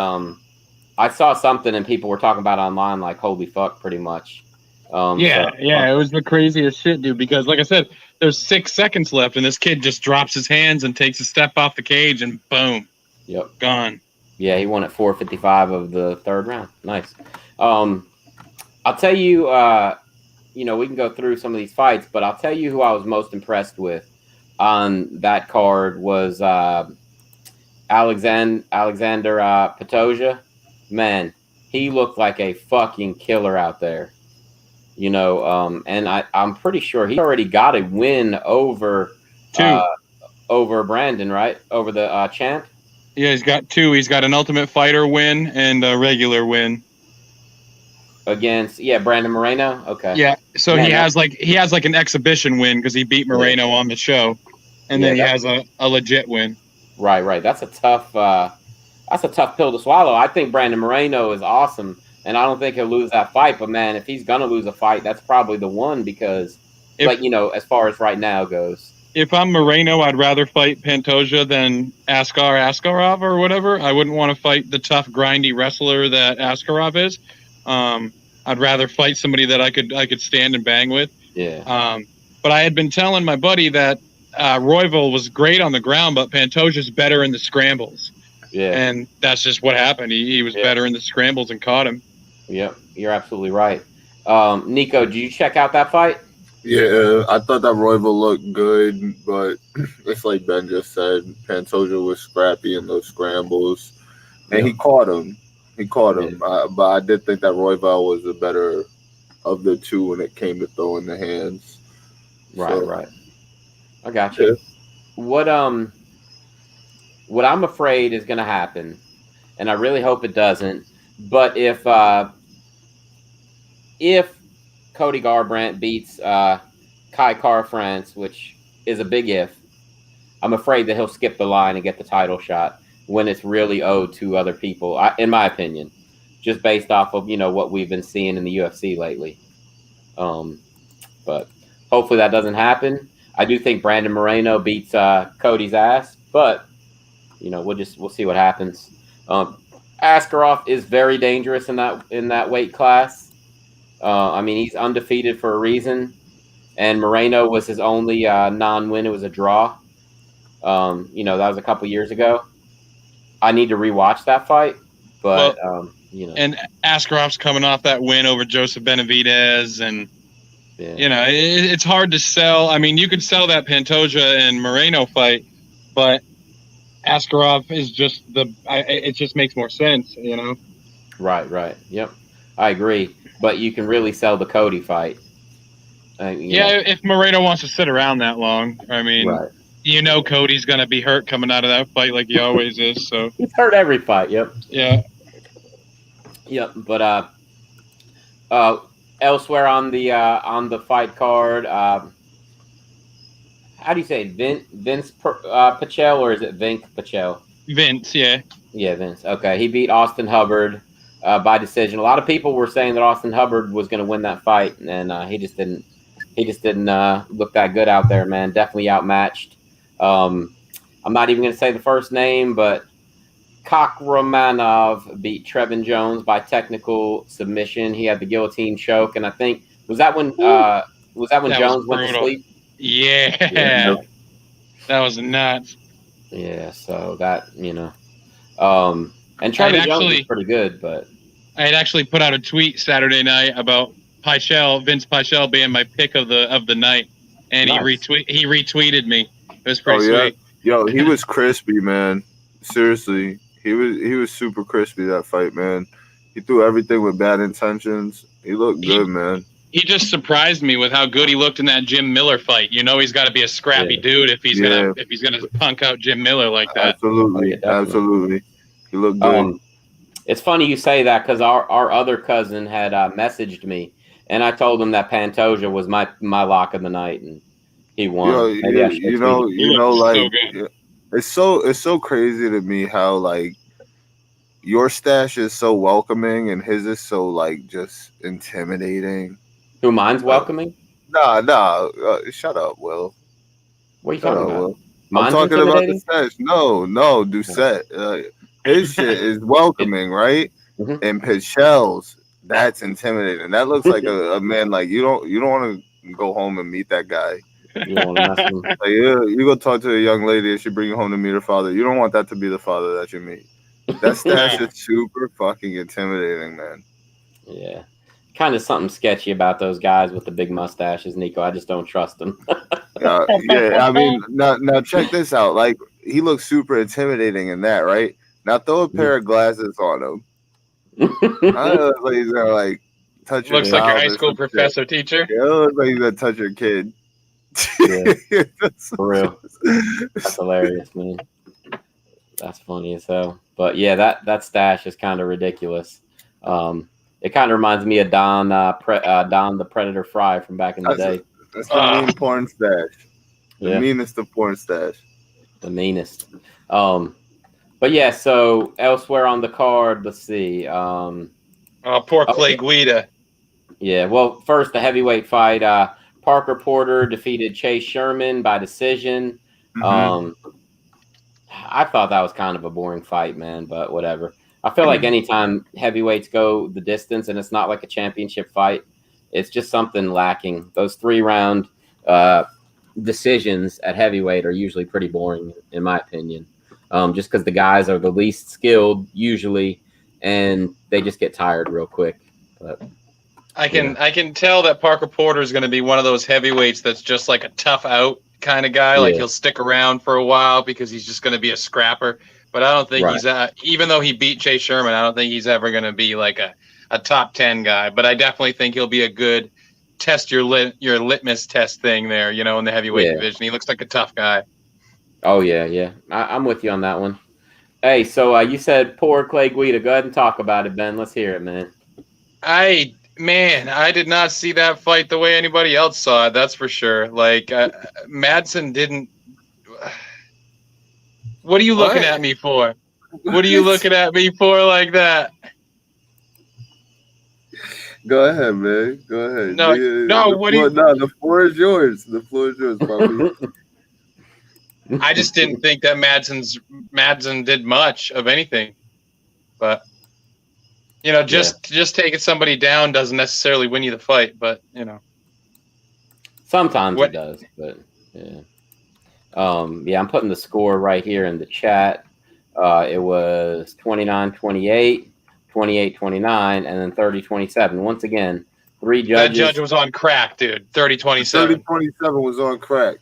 I saw something, and people were talking about online, like, holy fuck, pretty much. It was the craziest shit, dude, because, like I said, there's 6 seconds left, and this kid just drops his hands and takes a step off the cage, and boom. Yep. Gone. Yeah, he won at 4:55 of the third round. Nice. I'll tell you, we can go through some of these fights, but I'll tell you who I was most impressed with on that card was Alexander Patoja. Man, he looked like a fucking killer out there. And I'm pretty sure he already got a win over Brandon, right? Over the champ. Yeah, he's got 2. He's got an Ultimate Fighter win and a regular win. against Brandon Moreno. Okay. Yeah, so Man, he has like an exhibition win because he beat Moreno on the show, and then he has a legit win. Right. That's a tough pill to swallow. I think Brandon Moreno is awesome, and I don't think he'll lose that fight. But man, if he's gonna lose a fight, that's probably the one because, as far as right now goes. If I'm Moreno, I'd rather fight Pantoja than Askarov or whatever. I wouldn't want to fight the tough, grindy wrestler that Askarov is. I'd rather fight somebody that I could stand and bang with. Yeah. But I had been telling my buddy that Royval was great on the ground, but Pantoja's better in the scrambles. Yeah. And that's just what happened. He was better in the scrambles and caught him. Yep, you're absolutely right. Nico, did you check out that fight? Yeah, I thought that Royval looked good, but it's like Ben just said, Pantoja was scrappy in those scrambles, and he caught him. But I did think that Royval was the better of the two when it came to throwing the hands. Right. I got you. Yeah. What I'm afraid is going to happen, and I really hope it doesn't, but if Cody Garbrandt beats Kai Kara-France, which is a big if, I'm afraid that he'll skip the line and get the title shot when it's really owed to other people, in my opinion, just based off of, what we've been seeing in the UFC lately. But hopefully that doesn't happen. I do think Brandon Moreno beats Cody's ass, but we'll see what happens. Askarov is very dangerous in that weight class. He's undefeated for a reason, and Moreno was his only non-win. It was a draw. That was a couple years ago. I need to rewatch that fight, but And Askarov's coming off that win over Joseph Benavidez, and it's hard to sell. I mean, you could sell that Pantoja and Moreno fight, but Askarov is just it just makes more sense, Right. Yep, I agree. But you can really sell the Cody fight. If Moreno wants to sit around that long, Cody's gonna be hurt coming out of that fight like he always is. So he's hurt every fight. Yep. Yeah. Yep. But elsewhere on the fight card, how do you say it? Vince Pichel, or is it Vink Pichel? Vince, yeah. Yeah, Vince. Okay, he beat Austin Hubbard by decision. A lot of people were saying that Austin Hubbard was going to win that fight, and he just didn't. He just didn't look that good out there, man. Definitely outmatched. I'm not even going to say the first name, but Kakramanov beat Trevin Jones by technical submission. He had the guillotine choke, and I think was that when Jones went to sleep. Yeah, that was nuts. Yeah, so that and Trevin Jones is pretty good, but I had actually put out a tweet Saturday night about Vince Pichel being my pick of the night, and nice. he retweeted me. It was pretty sweet. Yo, he was crispy, man. Seriously, he was super crispy that fight, man. He threw everything with bad intentions. He looked good, man. He just surprised me with how good he looked in that Jim Miller fight. He's got to be a scrappy dude if he's gonna punk out Jim Miller like that. Absolutely. He looked good. It's funny you say that because our other cousin had messaged me, and I told him that Pantoja was my lock of the night, and he won. It's so crazy to me how like your stash is so welcoming and his is so like just intimidating. Who, mine's welcoming? Nah. Shut up, Will. What are you talking about? I'm talking about the stash. No, Doucette. His shit is welcoming, right? Mm-hmm. And Pichel's, that's intimidating. That looks like a man like you don't want to go home and meet that guy. You want to mess him? Like, you go talk to a young lady and she bring you home to meet her father. You don't want that to be the father that you meet. That stash is super fucking intimidating, man. Yeah. Kind of something sketchy about those guys with the big mustaches, Nico. I just don't trust them. I mean, now check this out. Like, he looks super intimidating in that, right? Now throw a pair of glasses on him. I look like he's gonna like touch your looks like your high school professor teacher. Yeah, it looks like he's gonna touch your kid. Yeah, for real. That's hilarious, man. That's funny as hell. But yeah, that stash is kind of ridiculous. It kind of reminds me of Don the Predator Fry from back in the day. That's the mean porn stash. The meanest of porn stash. The meanest. But yeah, so elsewhere on the card, let's see. Poor Clay Guida. Yeah, well, first the heavyweight fight. Parker Porter defeated Chase Sherman by decision. Mm-hmm. I thought that was kind of a boring fight, man, but whatever. I feel like anytime heavyweights go the distance and it's not like a championship fight, it's just something lacking. Those 3-round decisions at heavyweight are usually pretty boring, in my opinion, just because the guys are the least skilled usually, and they just get tired real quick. But I can tell that Parker Porter is going to be one of those heavyweights that's just like a tough out kind of guy. Like he'll stick around for a while because he's just going to be a scrapper. But I don't think he's even though he beat Chase Sherman, I don't think he's ever going to be like a top 10 guy. But I definitely think he'll be a good test your litmus test thing there, you know, in the heavyweight division. He looks like a tough guy. Oh yeah. I'm with you on that one. Hey, so you said poor Clay Guida. Go ahead and talk about it, Ben. Let's hear it, man. I did not see that fight the way anybody else saw it. That's for sure. Like Madsen didn't. What are you looking at me for? What are you looking at me for like that? Go ahead, man. Go ahead. The floor is yours. The floor is yours, Bobby. I just didn't think that Madsen did much of anything, but you know, just taking somebody down doesn't necessarily win you the fight. But you know, sometimes it does. But yeah. I'm putting the score right here in the chat. It was 29-28, 28-29, and then 30-27. Once again, 3 judges. That judge was on crack, dude. 30-27. 30-27 was on crack.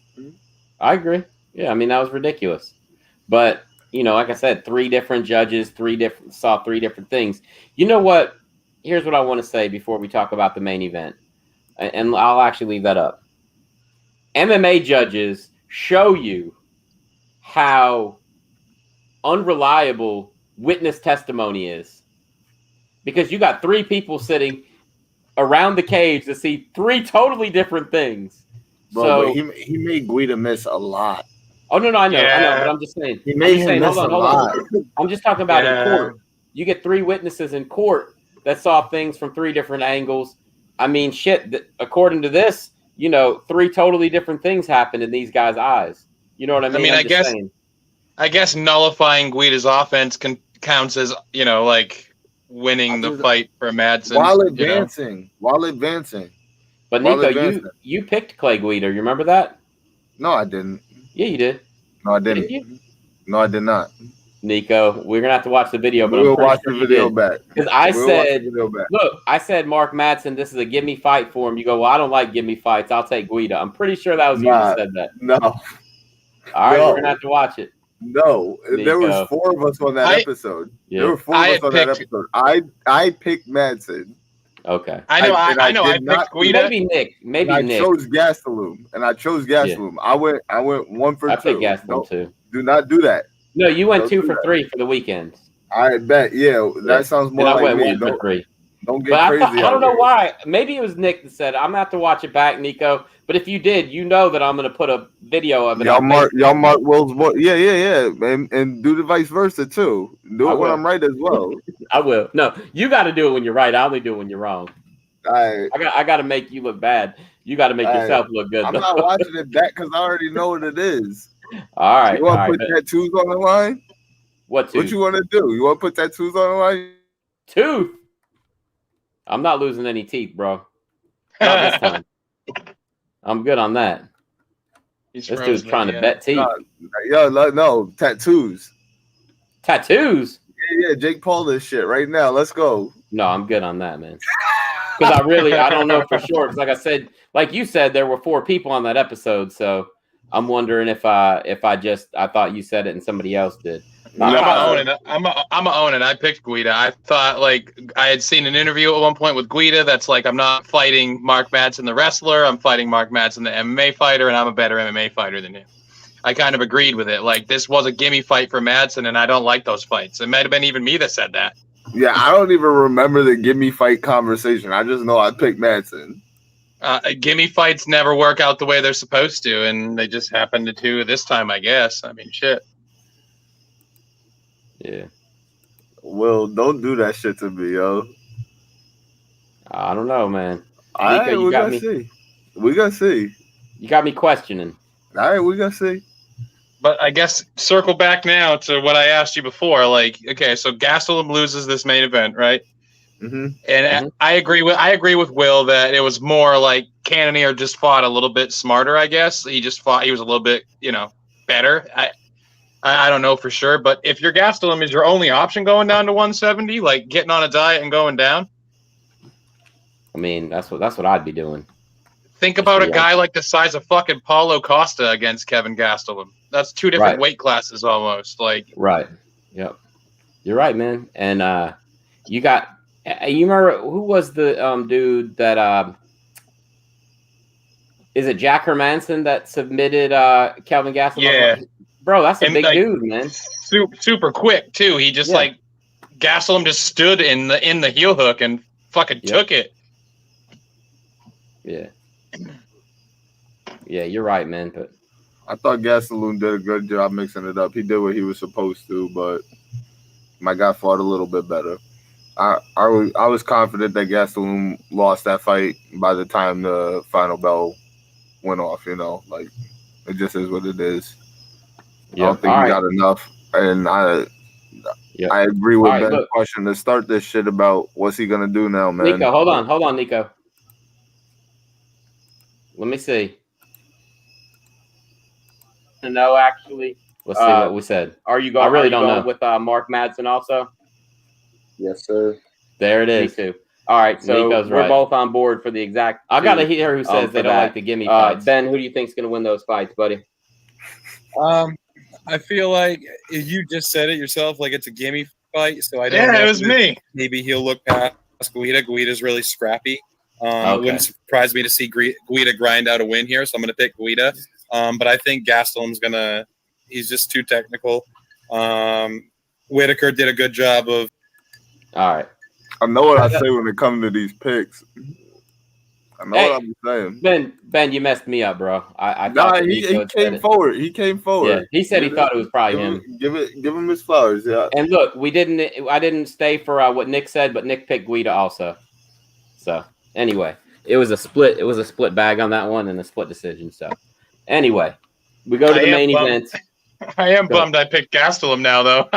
I agree. Yeah, I mean, that was ridiculous. But, you know, like I said, 3 different judges, saw 3 different things. You know what? Here's what I want to say before we talk about the main event. And I'll actually leave that up. MMA judges show you how unreliable witness testimony is, because you got 3 people sitting around the cage to see 3 totally different things. Bro, so he made Guida miss a lot. Oh no, I know, but I'm just saying. He made him miss a lot. I'm just talking about in court. You get 3 witnesses in court that saw things from 3 different angles. I mean, shit. According to this, you know, 3 totally different things happened in these guys' eyes. You know what I mean? I guess nullifying Guida's offense counts as, you know, like winning the fight for Madsen. While advancing. But Nico, you picked Clay Guida. You remember that? No, I didn't. Yeah, you did. No, I didn't. No, I did not. Nico, we're gonna have to watch the video, but we'll watch the video back. Because I said, Mark Madsen, this is a give me fight for him. You go, well, I don't like give me fights. I'll take Guida. I'm pretty sure that was you who said that. No. All right, we're gonna have to watch it. No, Nico. There was 4 of us on that episode. Yeah. There were 4 of us on that episode. I picked Madsen. Okay. I know. I picked Guida. Maybe Nick. I chose Gastelum. Yeah. I went 1 for 2. I picked Gastelum too. Do not do that. No, you went 2 for 3 for the weekend. I bet. Yeah, that sounds more like me. I went 1 for 3. Don't get crazy. I don't know why. Maybe it was Nick that said, I'm going to have to watch it back, Nico. But if you did, you know that I'm going to put a video of it. Y'all mark Will's voice. Yeah. And do the vice versa, too. Do it when I'm right as well. I will. No, you got to do it when you're right. I only do it when you're wrong. I got to make you look bad. You got to make yourself look good. I'm not watching it back because I already know what it is. All right. You want to put tattoos on the line? What tooth? What you want to do? You want to put tattoos on the line? Tooth? I'm not losing any teeth, bro. Not this time. I'm good on that. This dude's trying to bet teeth. No, tattoos. Tattoos? Yeah, Jake Paul this shit right now. Let's go. No, I'm good on that, man. Because I don't know for sure. Because like I said, like you said, there were 4 people on that episode, so I'm wondering if I thought you said it and somebody else did. I'm gonna own it. I picked Guida. I thought like I had seen an interview at one point with Guida that's like, I'm not fighting Mark Madsen the wrestler. I'm fighting Mark Madsen the MMA fighter, and I'm a better MMA fighter than him. I kind of agreed with it. Like, this was a gimme fight for Madsen, and I don't like those fights. It might have been even me that said that. Yeah, I don't even remember the gimme fight conversation. I just know I picked Madsen. Gimme fights never work out the way they're supposed to, and they just happened to this time, I guess. I mean, shit. Yeah. Will, don't do that shit to me, yo. I don't know, man. All Nico, right, you we got gotta me. see. We gotta see. You got me questioning. All right, we gotta see. But I guess circle back now to what I asked you before. Like, okay, so Gastelum loses this main event, right? Mm-hmm. And I agree with Will that it was more like Cannonier just fought a little bit smarter. I guess he was a little bit, better. I don't know for sure, but if your Gastelum is your only option going down to 170, like getting on a diet and going down, I mean, that's what I'd be doing. think about a guy like the size of fucking Paulo Costa against Kevin Gastelum. That's two different weight classes almost. Like, right. Yep. You're right, man. And you remember who was the dude that is it Jack Hermanson that submitted Kelvin Gastelum? Yeah. Bro, that's a big dude, man. Super quick too. He just Gastelum just stood in the heel hook and fucking took it. Yeah. Yeah, you're right, man. But I thought Gastelum did a good job mixing it up. He did what he was supposed to, but my guy fought a little bit better. I was confident that Gastelum lost that fight by the time the final bell went off. Like it just is what it is. I don't think he got enough, and I agree with Ben's question to start this shit about what's he gonna do now, man. Nico, hold on, Nico. Let me see. No, actually, let's see what we said. Are you going? I really don't know. With Mark Madsen also. Yes, sir. There it is. Me too. All right, so we're both on board for the exact. I gotta hear who says they don't like the gimme fights. Ben, who do you think's gonna win those fights, buddy? I feel like you just said it yourself, like it's a gimme fight. So I don't. Yeah, it was me. Maybe he'll look past Guida. Guida's really scrappy. It wouldn't surprise me to see Guida grind out a win here, so I'm going to pick Guida. But I think Gastelum's he's just too technical. Whitaker did a good job of. All right. I know what I say when it comes to these picks. I know what I'm saying. Ben, you messed me up, bro. He came forward. He came forward. Yeah, he said he thought it was probably him. Give him his flowers. Yeah. And look, I didn't stay for what Nick said, but Nick picked Guida also. So anyway, it was a split. It was a split bag on that one and a split decision. So anyway, we go to the main event. I am bummed I picked Gastelum now, though.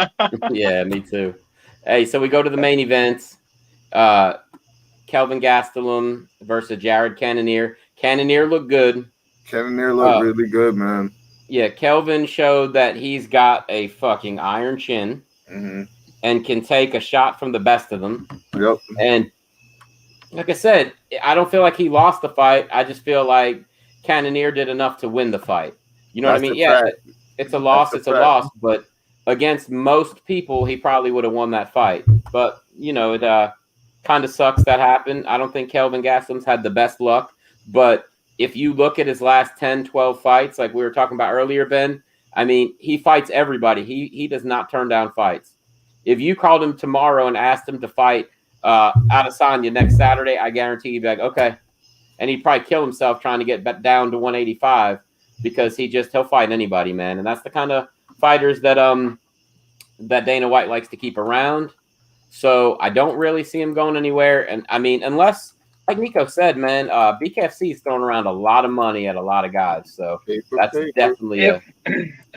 Yeah, me too. Hey, so we go to the main event. Kelvin Gastelum versus Jared Cannonier. Cannonier looked good. Cannonier looked really good, man. Yeah, Kelvin showed that he's got a fucking iron chin and can take a shot from the best of them. Yep. And like I said, I don't feel like he lost the fight. I just feel like Cannonier did enough to win the fight. You know what I mean? Yeah, it's a loss. It's a loss. But against most people, he probably would have won that fight. But, it kind of sucks that happened. I don't think Kelvin Gastelum's had the best luck. But if you look at his last 10, 12 fights, like we were talking about earlier, Ben, I mean, he fights everybody. He does not turn down fights. If you called him tomorrow and asked him to fight Adesanya next Saturday, I guarantee he'd be like, okay. And he'd probably kill himself trying to get down to 185 because he'll fight anybody, man. And that's the kind of fighters that Dana White likes to keep around. So I don't really see him going anywhere. And I mean, unless, like Nico said, man, BKFC is throwing around a lot of money at a lot of guys. So that's definitely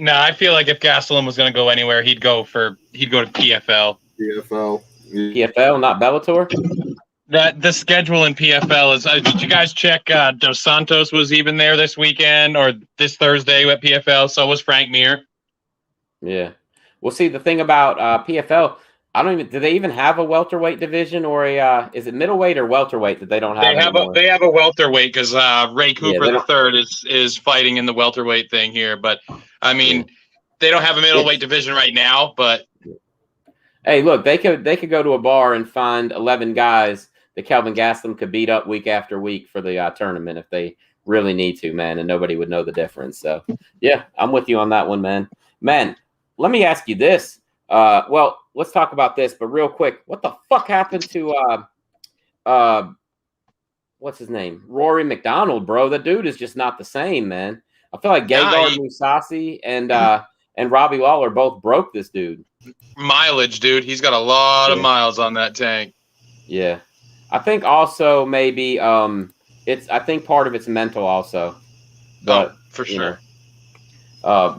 No, I feel like if Gastelum was going to go anywhere, he'd go to PFL. PFL, not Bellator. The schedule in PFL is. Did you guys check? Dos Santos was even there this weekend or this Thursday at PFL. So was Frank Mir. Yeah. Well, see, the thing about PFL, do they even have a welterweight division or is it middleweight or welterweight that they don't have? They have a welterweight because Ray Cooper III is fighting in the welterweight thing here. But I mean, they don't have a middleweight division right now. But hey, look, they could go to a bar and find 11 guys that Kelvin Gastelum could beat up week after week for the tournament if they really need to, man, and nobody would know the difference. So yeah, I'm with you on that one, man. Man, let me ask you this. Well, let's talk about this, but real quick, what the fuck happened to what's his name? Rory McDonald, bro. The dude is just not the same, man. I feel like Gegard Mousasi and Robbie Lawler both broke this dude. Mileage, dude. He's got a lot of miles on that tank. Yeah. I think also maybe I think part of it's mental also. But for sure.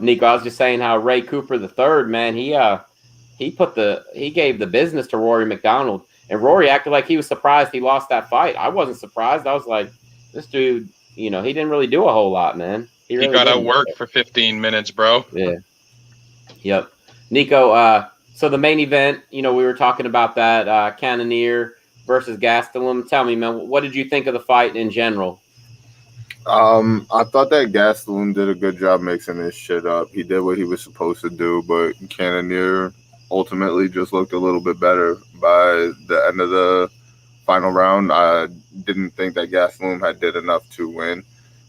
Nico, I was just saying how Ray Cooper III, man, he gave the business to Rory McDonald, and Rory acted like he was surprised he lost that fight. I wasn't surprised. I was like, this dude, he didn't really do a whole lot, man. He really got out work for 15 minutes, bro. Yeah. Yep. Nico, so the main event, we were talking about that, Cannonier versus Gastelum. Tell me, man, what did you think of the fight in general? I thought that Gastelum did a good job mixing this shit up. He did what he was supposed to do, but Cannonier ultimately just looked a little bit better by the end of the final round. I didn't think that Gastelum did enough to win.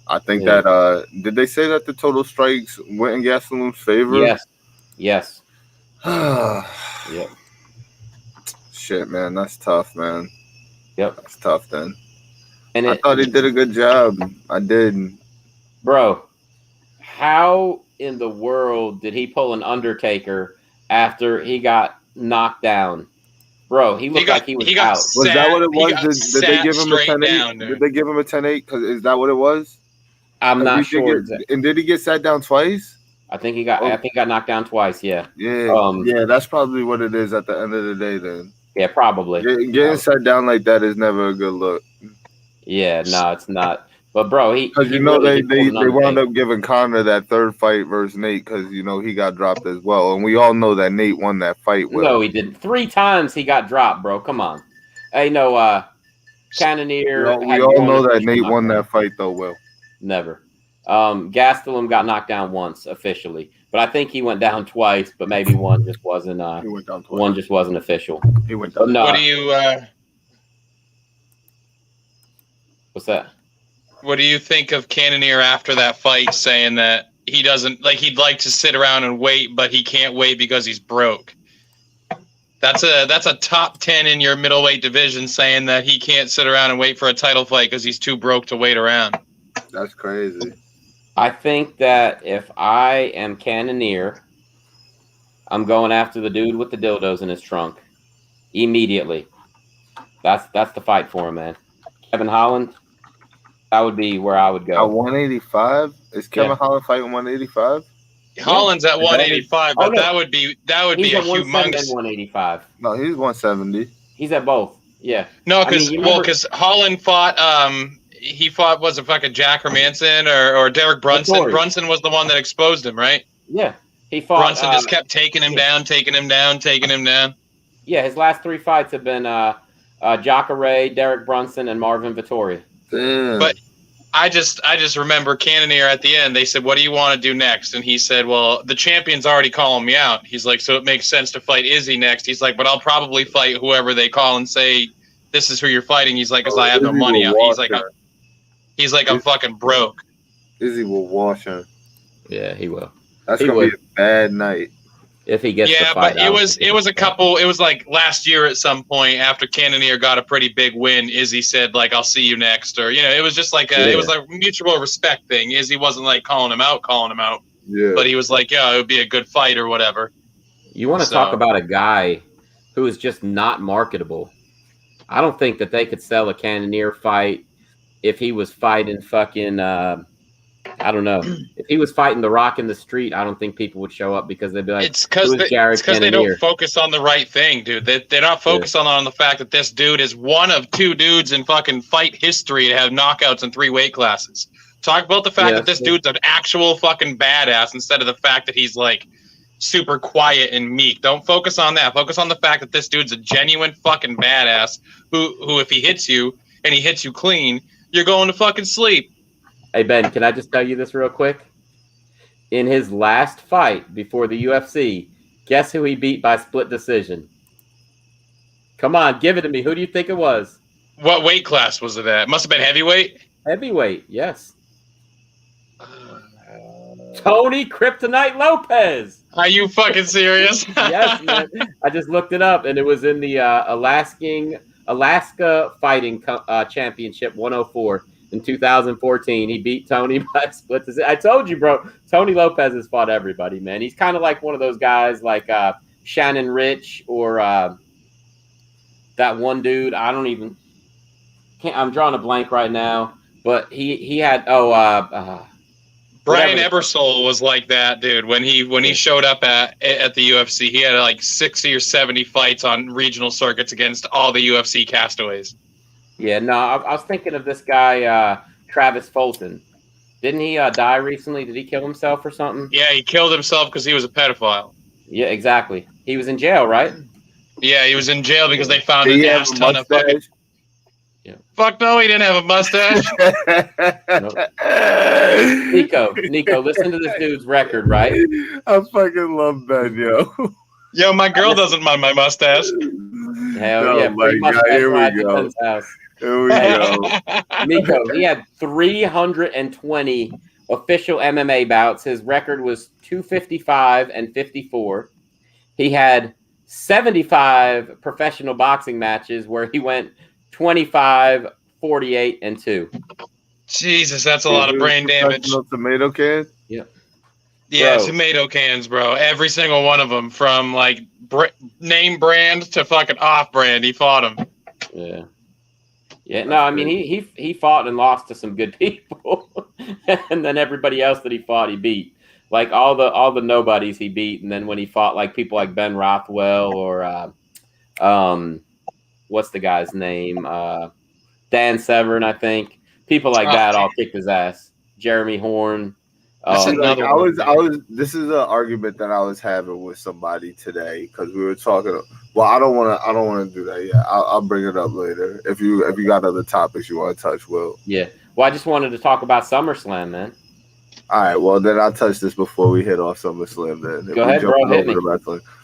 I think that did they say that the total strikes went in Gastelum's favor? Yes. Yep. Shit, man, that's tough, man. Yep. That's tough then. And I thought he did a good job. I did. Bro, how in the world did he pull an Undertaker after he got knocked down? Bro, he looked like he was out. Was that what it was? Did they give him a 10-8? Did they give him a 10-8? Is that what it was? I'm not sure. And did he get sat down twice? I think he got knocked down twice, yeah. Yeah, that's probably what it is at the end of the day then. Yeah, probably. Getting sat down like that is never a good look. Yeah, no, it's not. But bro, because they wound up giving Conor that third fight versus Nate because he got dropped as well, and we all know that Nate won that fight. No, he didn't. 3 times he got dropped, bro. Come on. Hey, Cannonier. We all know that Nate won that fight though. Will never. Gastelum got knocked down once officially, but I think he went down twice. But maybe one just wasn't. He went down twice. One just wasn't official. He went down. What do you? What's that? What do you think of Cannonier after that fight saying that he doesn't he'd like to sit around and wait, but he can't wait because he's broke? That's a top 10 in your middleweight division saying that he can't sit around and wait for a title fight because he's too broke to wait around. That's crazy. I think that if I am Cannonier, I'm going after the dude with the dildos in his trunk immediately. That's the fight for him, man. Kevin Holland. That would be where I would go. At 185? Is Kevin Holland fighting 185? Holland's at 185, but that would be a humongous 185. No, he's 170. He's at both. Yeah. No, because Holland fought was it fucking Jack Hermanson or Derek Brunson? Victoria. Brunson was the one that exposed him, right? Yeah. He fought Brunson just kept taking him down. Yeah, his last 3 fights have been Jacare, Derek Brunson, and Marvin Vettori. Damn. But I just remember Cannonier at the end. They said, "What do you want to do next?" And he said, "Well, the champion's already calling me out." He's like, "So it makes sense to fight Izzy next." He's like, "But I'll probably fight whoever they call and say this is who you're fighting." He's like, "Because I have no money out." He's like, "I'm fucking broke." Izzy will wash him. Yeah, he will. That's gonna be a bad night. If he gets the fight. But it was like last year at some point after Cannonier got a pretty big win, Izzy said like, "I'll see you next," or it was just like it was like a mutual respect thing. Izzy wasn't like calling him out, yeah, but he was like, "Yeah, it would be a good fight or whatever." You want to talk about a guy who is just not marketable? I don't think that they could sell a Cannonier fight if he was fighting fucking. I don't know. If he was fighting The Rock in the street, I don't think people would show up because they'd be like, it's because they don't focus on the right thing, dude. They're not focusing on the fact that this dude is one of 2 dudes in fucking fight history to have knockouts in 3 weight classes. Talk about the fact that this dude's an actual fucking badass instead of the fact that he's like super quiet and meek. Don't focus on that. Focus on the fact that this dude's a genuine fucking badass who if he hits you and he hits you clean, you're going to fucking sleep. Hey, Ben, can I just tell you this real quick? In his last fight before the UFC, guess who he beat by split decision? Come on, give it to me. Who do you think it was? What weight class was it at? Must have been heavyweight? Heavyweight, yes. Tony Kryptonite Lopez. Are you fucking serious? Yes, man. I just looked it up, and it was in the Alaska Fighting Championship 104 in 2014. He beat Tony by a split decision. I told you, bro. Tony Lopez has fought everybody, man. He's kind of like one of those guys like Shannon Rich or that one dude. I'm drawing a blank right now, but he had Brian Ebersole was like that, dude. When he showed up at the UFC, he had like 60 or 70 fights on regional circuits against all the UFC castaways. Yeah, no, I was thinking of this guy, Travis Fulton. Didn't he die recently? Did he kill himself or something? Yeah, he killed himself because he was a pedophile. Yeah, exactly. He was in jail, right? Yeah, he was in jail because they found a ass ton of fucking... Yeah. Fuck no, he didn't have a mustache. Nico, listen to this dude's record, right? I fucking love Ben, yo. Yo, my girl doesn't mind my mustache. Hell yeah, free mustache here we ride to go. Ben's house. Here we go. Nico, he had 320 official MMA bouts. His record was 255-54. He had 75 professional boxing matches where he went 25-48-2. Jesus, that's a lot of brain damage. Tomato can? Yeah. Yeah, Bro. tomato cans, bro. Every single one of them, from like name brand to fucking off brand. He fought them. Yeah. Yeah. No, I mean he fought and lost to some good people, and then everybody else that he fought, he beat. Like all the nobodies he beat, and then when he fought like people like Ben Rothwell or what's the guy's name? Dan Severn, I think. People like that all kicked his ass. Jeremy Horn. Like I was. This is an argument that I was having with somebody today because we were talking. Well, I don't want to do that yet. I'll bring it up later. If you got other topics you want to touch, Will. Yeah. Well, I just wanted to talk about SummerSlam, man. All right. Well, then I'll touch this before we hit off SummerSlam. Then go ahead, bro. Hit me.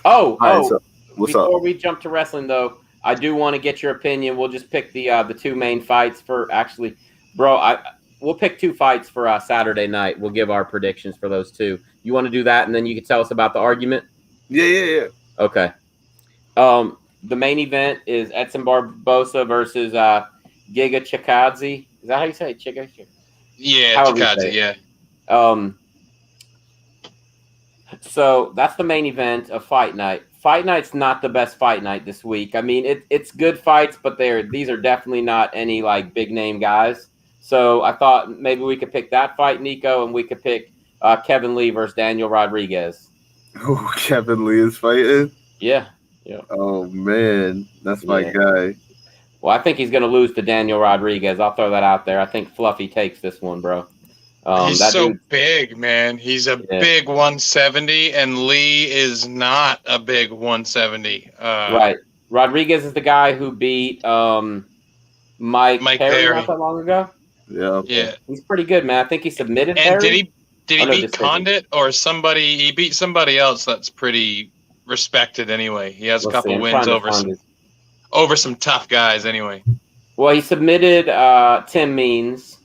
So before we jump to wrestling, though, I do want to get your opinion. We'll just pick the two main fights for actually, bro. We'll pick two fights for Saturday night. We'll give our predictions for those two. You want to do that, and then you can tell us about the argument? Yeah. Okay. The main event is Edson Barboza versus Giga Chikadze. Is that how you say it? Chikadze? Yeah, Chikadze, yeah. So that's the main event of Fight Night. Fight Night's not the best fight night this week. I mean, it's good fights, but these are definitely not any like big name guys. So I thought maybe we could pick that fight, Nico, and we could pick Kevin Lee versus Daniel Rodriguez. Oh, Kevin Lee is fighting? Yeah. Oh, man. That's my guy. Well, I think he's going to lose to Daniel Rodriguez. I'll throw that out there. I think Fluffy takes this one, bro. He's so big, man. He's a big 170, and Lee is not a big 170. Right. Rodriguez is the guy who beat Mike Perry not that long ago. Yeah. He's pretty good, man. I think he submitted. And Perry. did he beat Condit or somebody? He beat somebody else that's pretty respected anyway. He has a couple wins over some tough guys anyway. Well, he submitted Tim Means.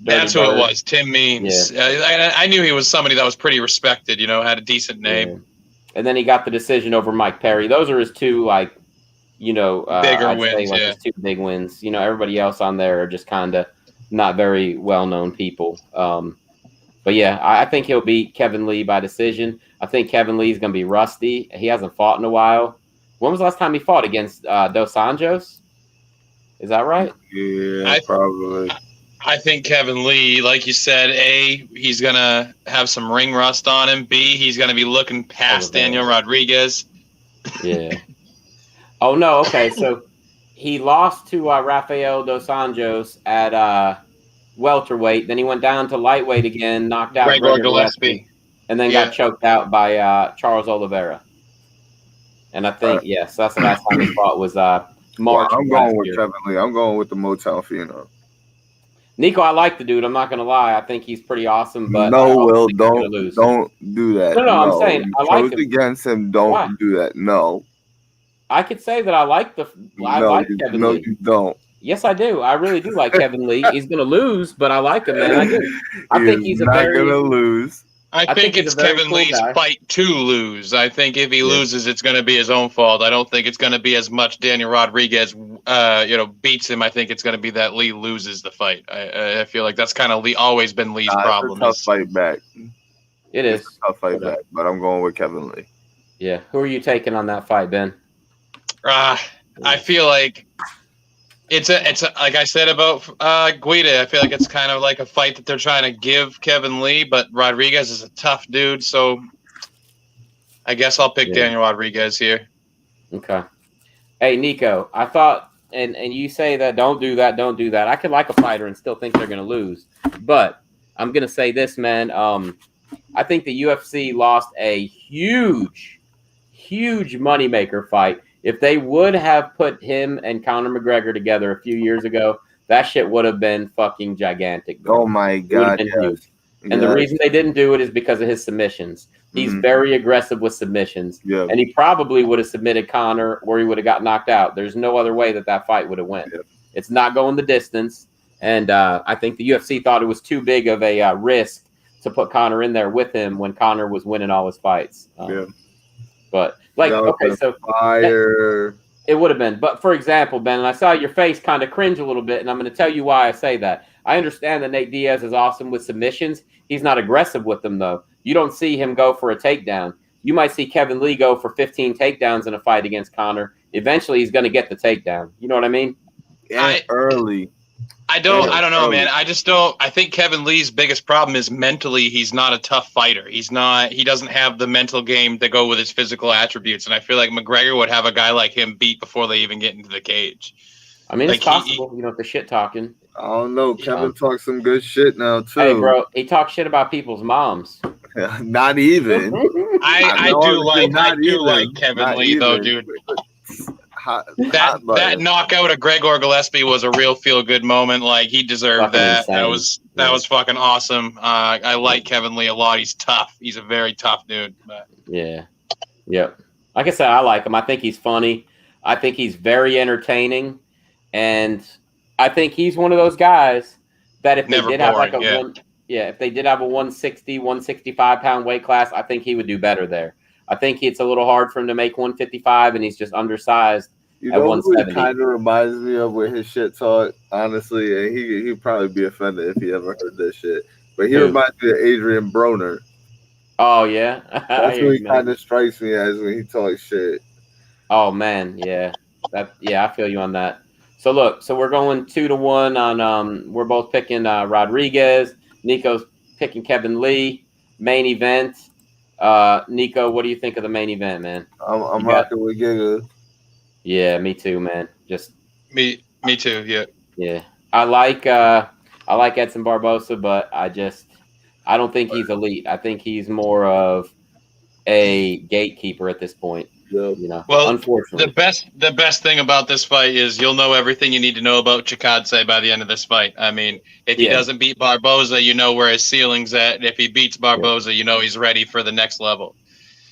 That's who it was, Tim Means. Yeah. I knew he was somebody that was pretty respected, had a decent name. Yeah. And then he got the decision over Mike Perry. Those are his two, bigger wins. His two big wins. Everybody else on there are just kind of not very well-known people. But yeah, I think he'll beat Kevin Lee by decision. I think Kevin Lee's going to be rusty. He hasn't fought in a while. When was the last time he fought against Dos Anjos? Is that right? Yeah, probably. I think Kevin Lee, like you said, A, he's going to have some ring rust on him. B, he's going to be looking past Daniel Rodriguez. Yeah. Oh, no. Okay. So he lost to Rafael Dos Anjos at welterweight. Then he went down to lightweight again, knocked out Gregor Gillespie, and then got choked out by Charles Oliveira. And I think, so that's the last time he fought was March. I'm going with Kevin Lee. I'm going with the Motown Phenom. Nico, I like the dude. I'm not gonna lie. I think he's pretty awesome. But don't do that. No, I'm saying I like him. Against him, don't do that. No. I could say that I like Kevin Lee. No, you don't. Yes, I do. I really do like Kevin Lee. He's gonna lose, but I like him, man. I do. I think he's not gonna lose. I think it's Kevin Lee's fight to lose. I think if he loses, it's going to be his own fault. I don't think it's going to be as much Daniel Rodriguez, beats him. I think it's going to be that Lee loses the fight. I feel like that's kind of always been Lee's problem. It's a tough fight back. It is a tough fight back, but I'm going with Kevin Lee. Yeah. Who are you taking on that fight, Ben? I feel like it's like I said about Guida. I feel like it's kind of like a fight that they're trying to give Kevin Lee, but Rodriguez is a tough dude, so I guess I'll pick Daniel Rodriguez here. Okay. Hey, Nico, I thought, and you say that don't do that. I could like a fighter and still think they're going to lose, but I'm going to say this, man. I think the UFC lost a huge moneymaker fight. If they would have put him and Conor McGregor together a few years ago, that shit would have been fucking gigantic. Bro. Oh my God. And the reason they didn't do it is because of his submissions. He's very aggressive with submissions. Yeah. And he probably would have submitted Conor or he would have got knocked out. There's no other way that fight would have went. Yep. It's not going the distance. And I think the UFC thought it was too big of a risk to put Conor in there with him when Conor was winning all his fights. But so fire. It would have been. But for example, Ben, and I saw your face kind of cringe a little bit, and I'm going to tell you why I say that. I understand that Nate Diaz is awesome with submissions. He's not aggressive with them, though. You don't see him go for a takedown. You might see Kevin Lee go for 15 takedowns in a fight against Conor. Eventually, he's going to get the takedown. You know what I mean? Yeah, early. I don't know, man. I just don't. I think Kevin Lee's biggest problem is mentally. He's not a tough fighter. He doesn't have the mental game to go with his physical attributes. And I feel like McGregor would have a guy like him beat before they even get into the cage. I mean, it's possible, if the shit talking. I don't know. Kevin talks some good shit now, too. Hey, bro, he talks shit about people's moms. Not even. I do like Kevin Lee, though, dude. That knockout of Gregor Gillespie was a real feel good moment. Like he deserved fucking that. Insane. That was fucking awesome. I like Kevin Lee a lot. He's tough. He's a very tough dude. But. Yeah. Yep. Like I said, I like him. I think he's funny. I think he's very entertaining, and I think he's one of those guys that if they did have like if they did have a 160, 165 pound weight class, I think he would do better there. I think it's a little hard for him to make 155, and he's just undersized at 170. He kind of reminds me of with his shit talk, honestly, and he'd probably be offended if he ever heard this shit. But he reminds me of Adrian Broner. Oh, yeah? That's what he kind of strikes me as when he talks shit. Oh, man, yeah. I feel you on that. So, look, we're going 2-1 on we're both picking Rodriguez. Nico's picking Kevin Lee. Main event. Nico, what do you think of the main event, man? I'm rocking with Giga. Yeah, me too, man. Just me too. Yeah. Yeah. I like Edson Barboza, but I don't think he's elite. I think he's more of a gatekeeper at this point. Yeah. Well, unfortunately, the best thing about this fight is you'll know everything you need to know about Chikadze by the end of this fight. I mean, if he doesn't beat Barboza, you know where his ceiling's at. And if he beats Barboza, you know he's ready for the next level.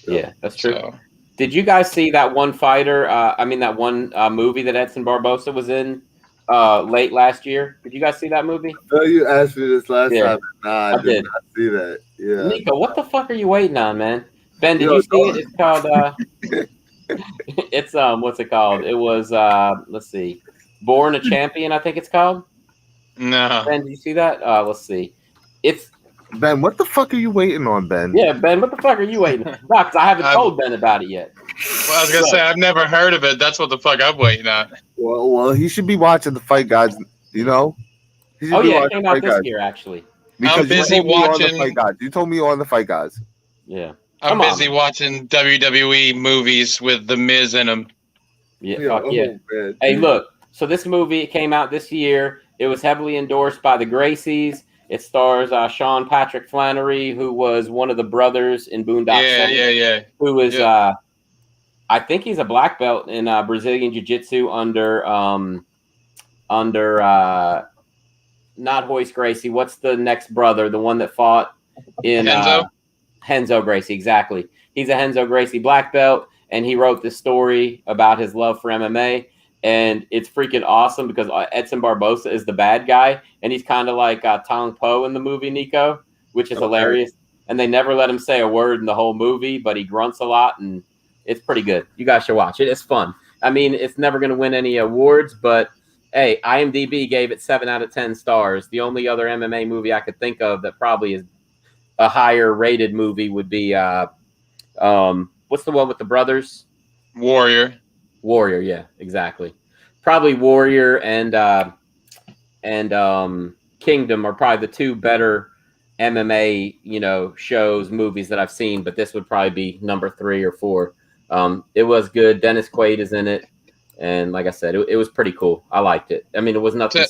Yeah, that's true. So. Did you guys see that one fighter? That one movie that Edson Barboza was in late last year? Did you guys see that movie? No, you asked me this last time. Nah, I did not see that. Yeah. Nico, what the fuck are you waiting on, man? Ben, did you see it? It's called it's what's it called? It was let's see. Born a Champion, I think it's called. No. Ben, did you see that? Let's see. It's Ben, what the fuck are you waiting on, Ben? Yeah, Ben, what the fuck are you waiting on? No, because I haven't told Ben about it yet. Well, I was gonna say I've never heard of it. That's what the fuck I'm waiting on. Well, he should be watching the Fight Guys, you know? It came out this year, actually. Because I'm busy watching the Fight Guys. You told me on the Fight Guys. Yeah. I'm busy watching WWE movies with The Miz in them. Yeah, fuck yeah. Man. Hey, look. So this movie came out this year. It was heavily endorsed by the Gracies. It stars Sean Patrick Flannery, who was one of the brothers in Boondock Saints. Yeah. Who is, I think he's a black belt in Brazilian Jiu-Jitsu under not Royce Gracie. What's the next brother? The one that fought in Renzo Gracie, exactly. He's a Renzo Gracie black belt, and he wrote this story about his love for MMA, and it's freaking awesome because Edson Barboza is the bad guy, and he's kind of like Tong Po in the movie, Nico, which is hilarious. and they never let him say a word in the whole movie, but he grunts a lot, and it's pretty good. You guys should watch it. It's fun. I mean, it's never going to win any awards, but hey, IMDb gave it 7 out of 10 stars. The only other MMA movie I could think of that probably is a higher rated movie would be what's the one with the brothers? Warrior, yeah, exactly. Probably Warrior and Kingdom are probably the 2 better MMA, shows, movies that I've seen, but this would probably be number 3 or 4. It was good. Dennis Quaid is in it. And like I said, it was pretty cool. I liked it. I mean, it was nothing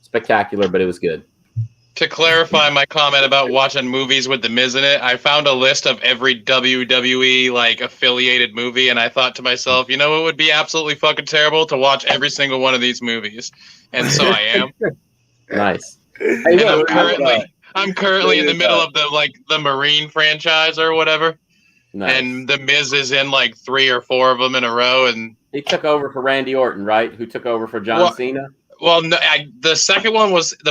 spectacular, but it was good. To clarify my comment about watching movies with The Miz in it, I found a list of every WWE affiliated movie, and I thought to myself, it would be absolutely fucking terrible to watch every single one of these movies, and so I am. Nice. And I'm currently in the middle of the Marine franchise or whatever, and The Miz is in 3 or 4 of them in a row, and he took over for Randy Orton, right? Who took over for John Cena? Well, no, the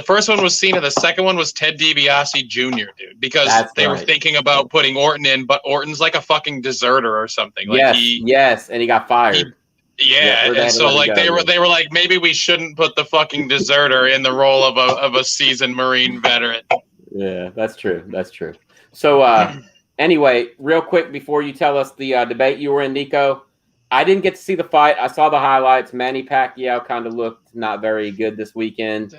first one was Cena. The second one was Ted DiBiase Jr., dude, because they were thinking about putting Orton in, but Orton's like a fucking deserter or something. Yes, and he got fired. And so they were like, maybe we shouldn't put the fucking deserter in the role of a seasoned Marine veteran. Yeah, that's true. So anyway, real quick before you tell us the debate you were in, Nico. I didn't get to see the fight. I saw the highlights. Manny Pacquiao kind of looked not very good this weekend.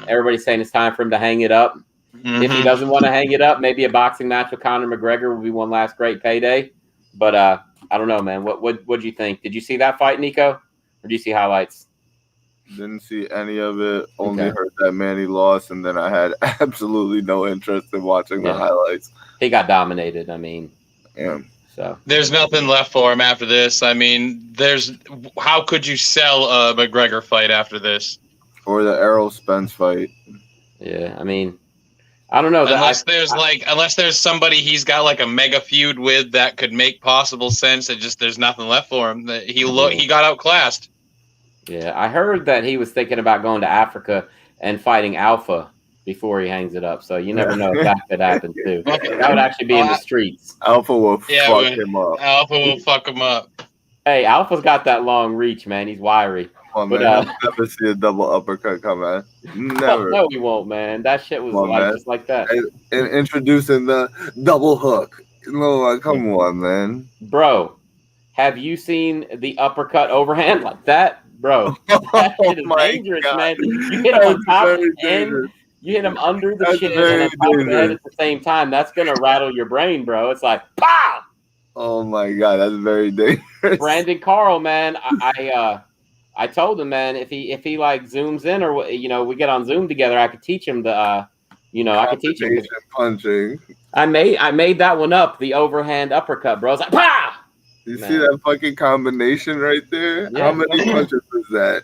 Everybody's saying it's time for him to hang it up. Mm-hmm. If he doesn't want to hang it up, maybe a boxing match with Conor McGregor will be one last great payday. But I don't know, man. What'd you think? Did you see that fight, Nico? Or did you see highlights? Didn't see any of it. Only heard that Manny lost, and then I had absolutely no interest in watching the highlights. He got dominated. I mean, yeah. So there's nothing left for him after this. I mean, how could you sell a McGregor fight after this? Or the Errol Spence fight. Yeah, I mean, I don't know. Unless there's somebody he's got a mega feud with that could make possible sense. There's nothing left for him. He got outclassed. Yeah, I heard that he was thinking about going to Africa and fighting Alpha before he hangs it up. So you never know if that could happen too. That would actually be in the streets. Alpha will fuck him up. Alpha will fuck him up. Hey, Alpha's got that long reach, man. He's wiry. Oh, man, I'll never see a double uppercut come out. Never. No, he won't, man. That shit was just like that. And introducing the double hook. Come on, man. Bro, have you seen the uppercut overhand like that? Bro, that shit is dangerous, God. Man. You hit him on top and you hit him under the chin and on top of the head at the same time. That's going to rattle your brain, bro. It's like, pow! Oh, my God. That's very dangerous. Brandon Carl, man, I told him, man, if he zooms in or, we get on Zoom together, I could teach him I could teach him. Punching. I made that one up, the overhand uppercut, bro. It's like, pow! You see that fucking combination right there? Yeah. How many punches is that?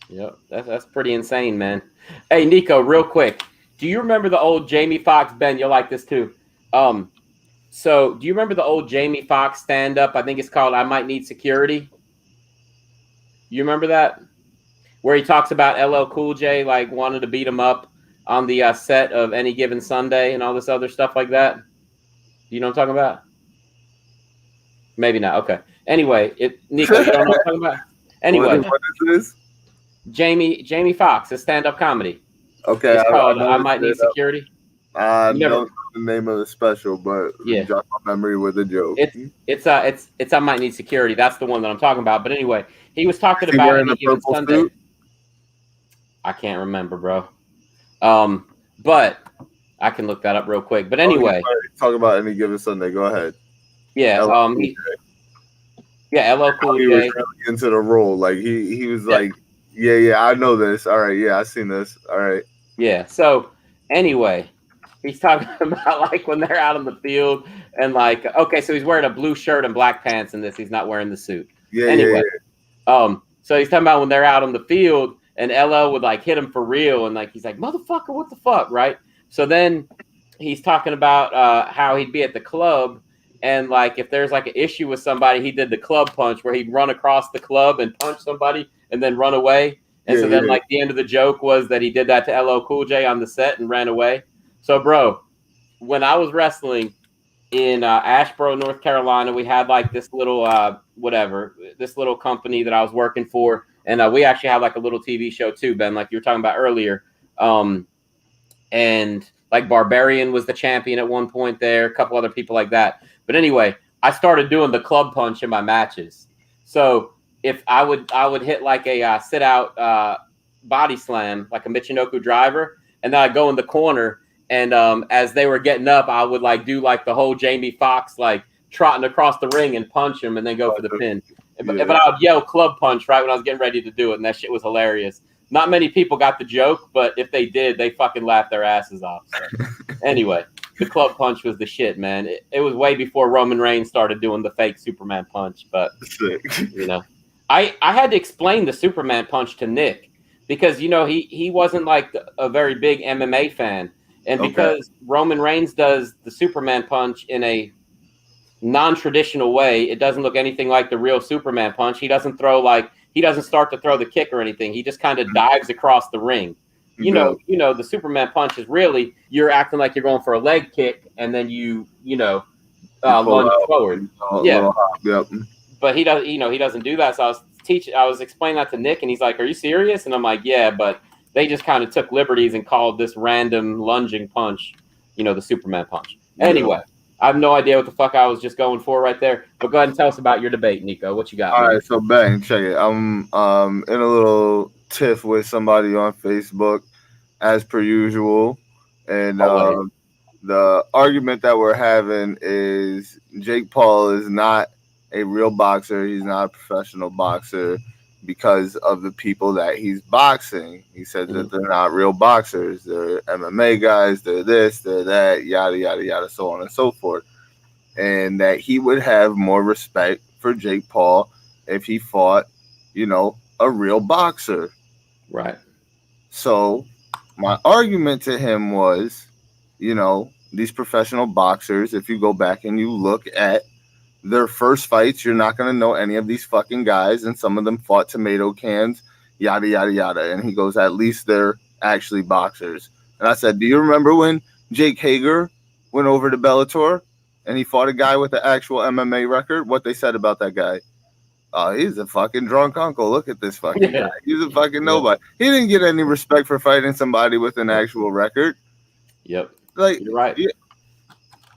Yep, that's pretty insane, man. Hey, Nico, real quick. Do you remember the old Jamie Foxx? Ben, you'll like this too. So do you remember the old Jamie Foxx stand-up? I think it's called I Might Need Security. You remember that? Where he talks about LL Cool J, wanted to beat him up on the set of Any Given Sunday and all this other stuff like that. Do you know what I'm talking about? Maybe not. Okay. Anyway, Nico, you don't know what I'm talking about? Anyway. What is this? Jamie Foxx, a stand-up comedy. Okay. It's called I Might Need Security. I don't know the name of the special, but jog my memory with a joke. It's I Might Need Security. That's the one that I'm talking about. But anyway, he was talking about Any Given Sunday. Suit? I can't remember, bro. But I can look that up real quick. But anyway, talk about Any Given Sunday. Go ahead. Yeah. LL Cool J. He was really into the role. He was like, yeah, I know this. All right, yeah, I seen this. All right. Yeah. So anyway, he's talking about when they're out in the field and so he's wearing a blue shirt and black pants in this. He's not wearing the suit. Yeah. Anyway, so he's talking about when they're out on the field and LL would hit him for real and he's like, motherfucker, what the fuck, right? So then he's talking about how he'd be at the club. And if there's an issue with somebody, he did the club punch where he'd run across the club and punch somebody and then run away. And so then the end of the joke was that he did that to LL Cool J on the set and ran away. So, bro, when I was wrestling in Asheboro, North Carolina, we had like this little this little company that I was working for, and we actually had like a little TV show too, Ben, like you were talking about earlier. And like Barbarian was the champion at one point there, a couple other people like that. But anyway, I started doing the club punch in my matches. So if I would hit like a sit out body slam, like a Michinoku driver, and then I'd go in the corner, and as they were getting up, I would like do like the whole Jamie Foxx like trotting across the ring and punch him and then go for the pin. But I would yell club punch right when I was getting ready to do it, and that shit was hilarious. Not many people got the joke, but if they did, they fucking laughed their asses off. So. Anyway, the club punch was the shit, man. It was way before Roman Reigns started doing the fake Superman punch. But, you know, I had to explain the Superman punch to Nick because, you know, he wasn't like a very big MMA fan. And because Roman Reigns does the Superman punch in a non-traditional way, it doesn't look anything like the real Superman punch. He doesn't start to throw the kick or anything. He just kind of dives across the ring. You know, the Superman punch is really you're acting like you're going for a leg kick, and then you lunge forward. But he doesn't do that. So I was explaining that to Nick, and he's like, "Are you serious?" And I'm like, "Yeah," but they just kind of took liberties and called this random lunging punch, the Superman punch. Anyway. I have no idea what the fuck I was just going for right there. But go ahead and tell us about your debate, Nico. What you got? All right, so bang, check it. I'm in a little tiff with somebody on Facebook, as per usual. And the argument that we're having is Jake Paul is not a real boxer. He's not a professional boxer because of the people that he's boxing. He said that they're not real boxers. They're MMA guys. They're this, they're that, yada, yada, yada, so on and so forth. And that he would have more respect for Jake Paul if he fought, a real boxer. Right. So my argument to him was, these professional boxers, if you go back and you look at their first fights, you're not going to know any of these fucking guys, and some of them fought tomato cans, yada, yada, yada. And he goes, at least they're actually boxers. And I said, do you remember when Jake Hager went over to Bellator and he fought a guy with an actual MMA record? What they said about that guy? Oh, he's a fucking drunk uncle. Look at this fucking guy. He's a fucking nobody. He didn't get any respect for fighting somebody with an actual record. Yep. Like, you're right.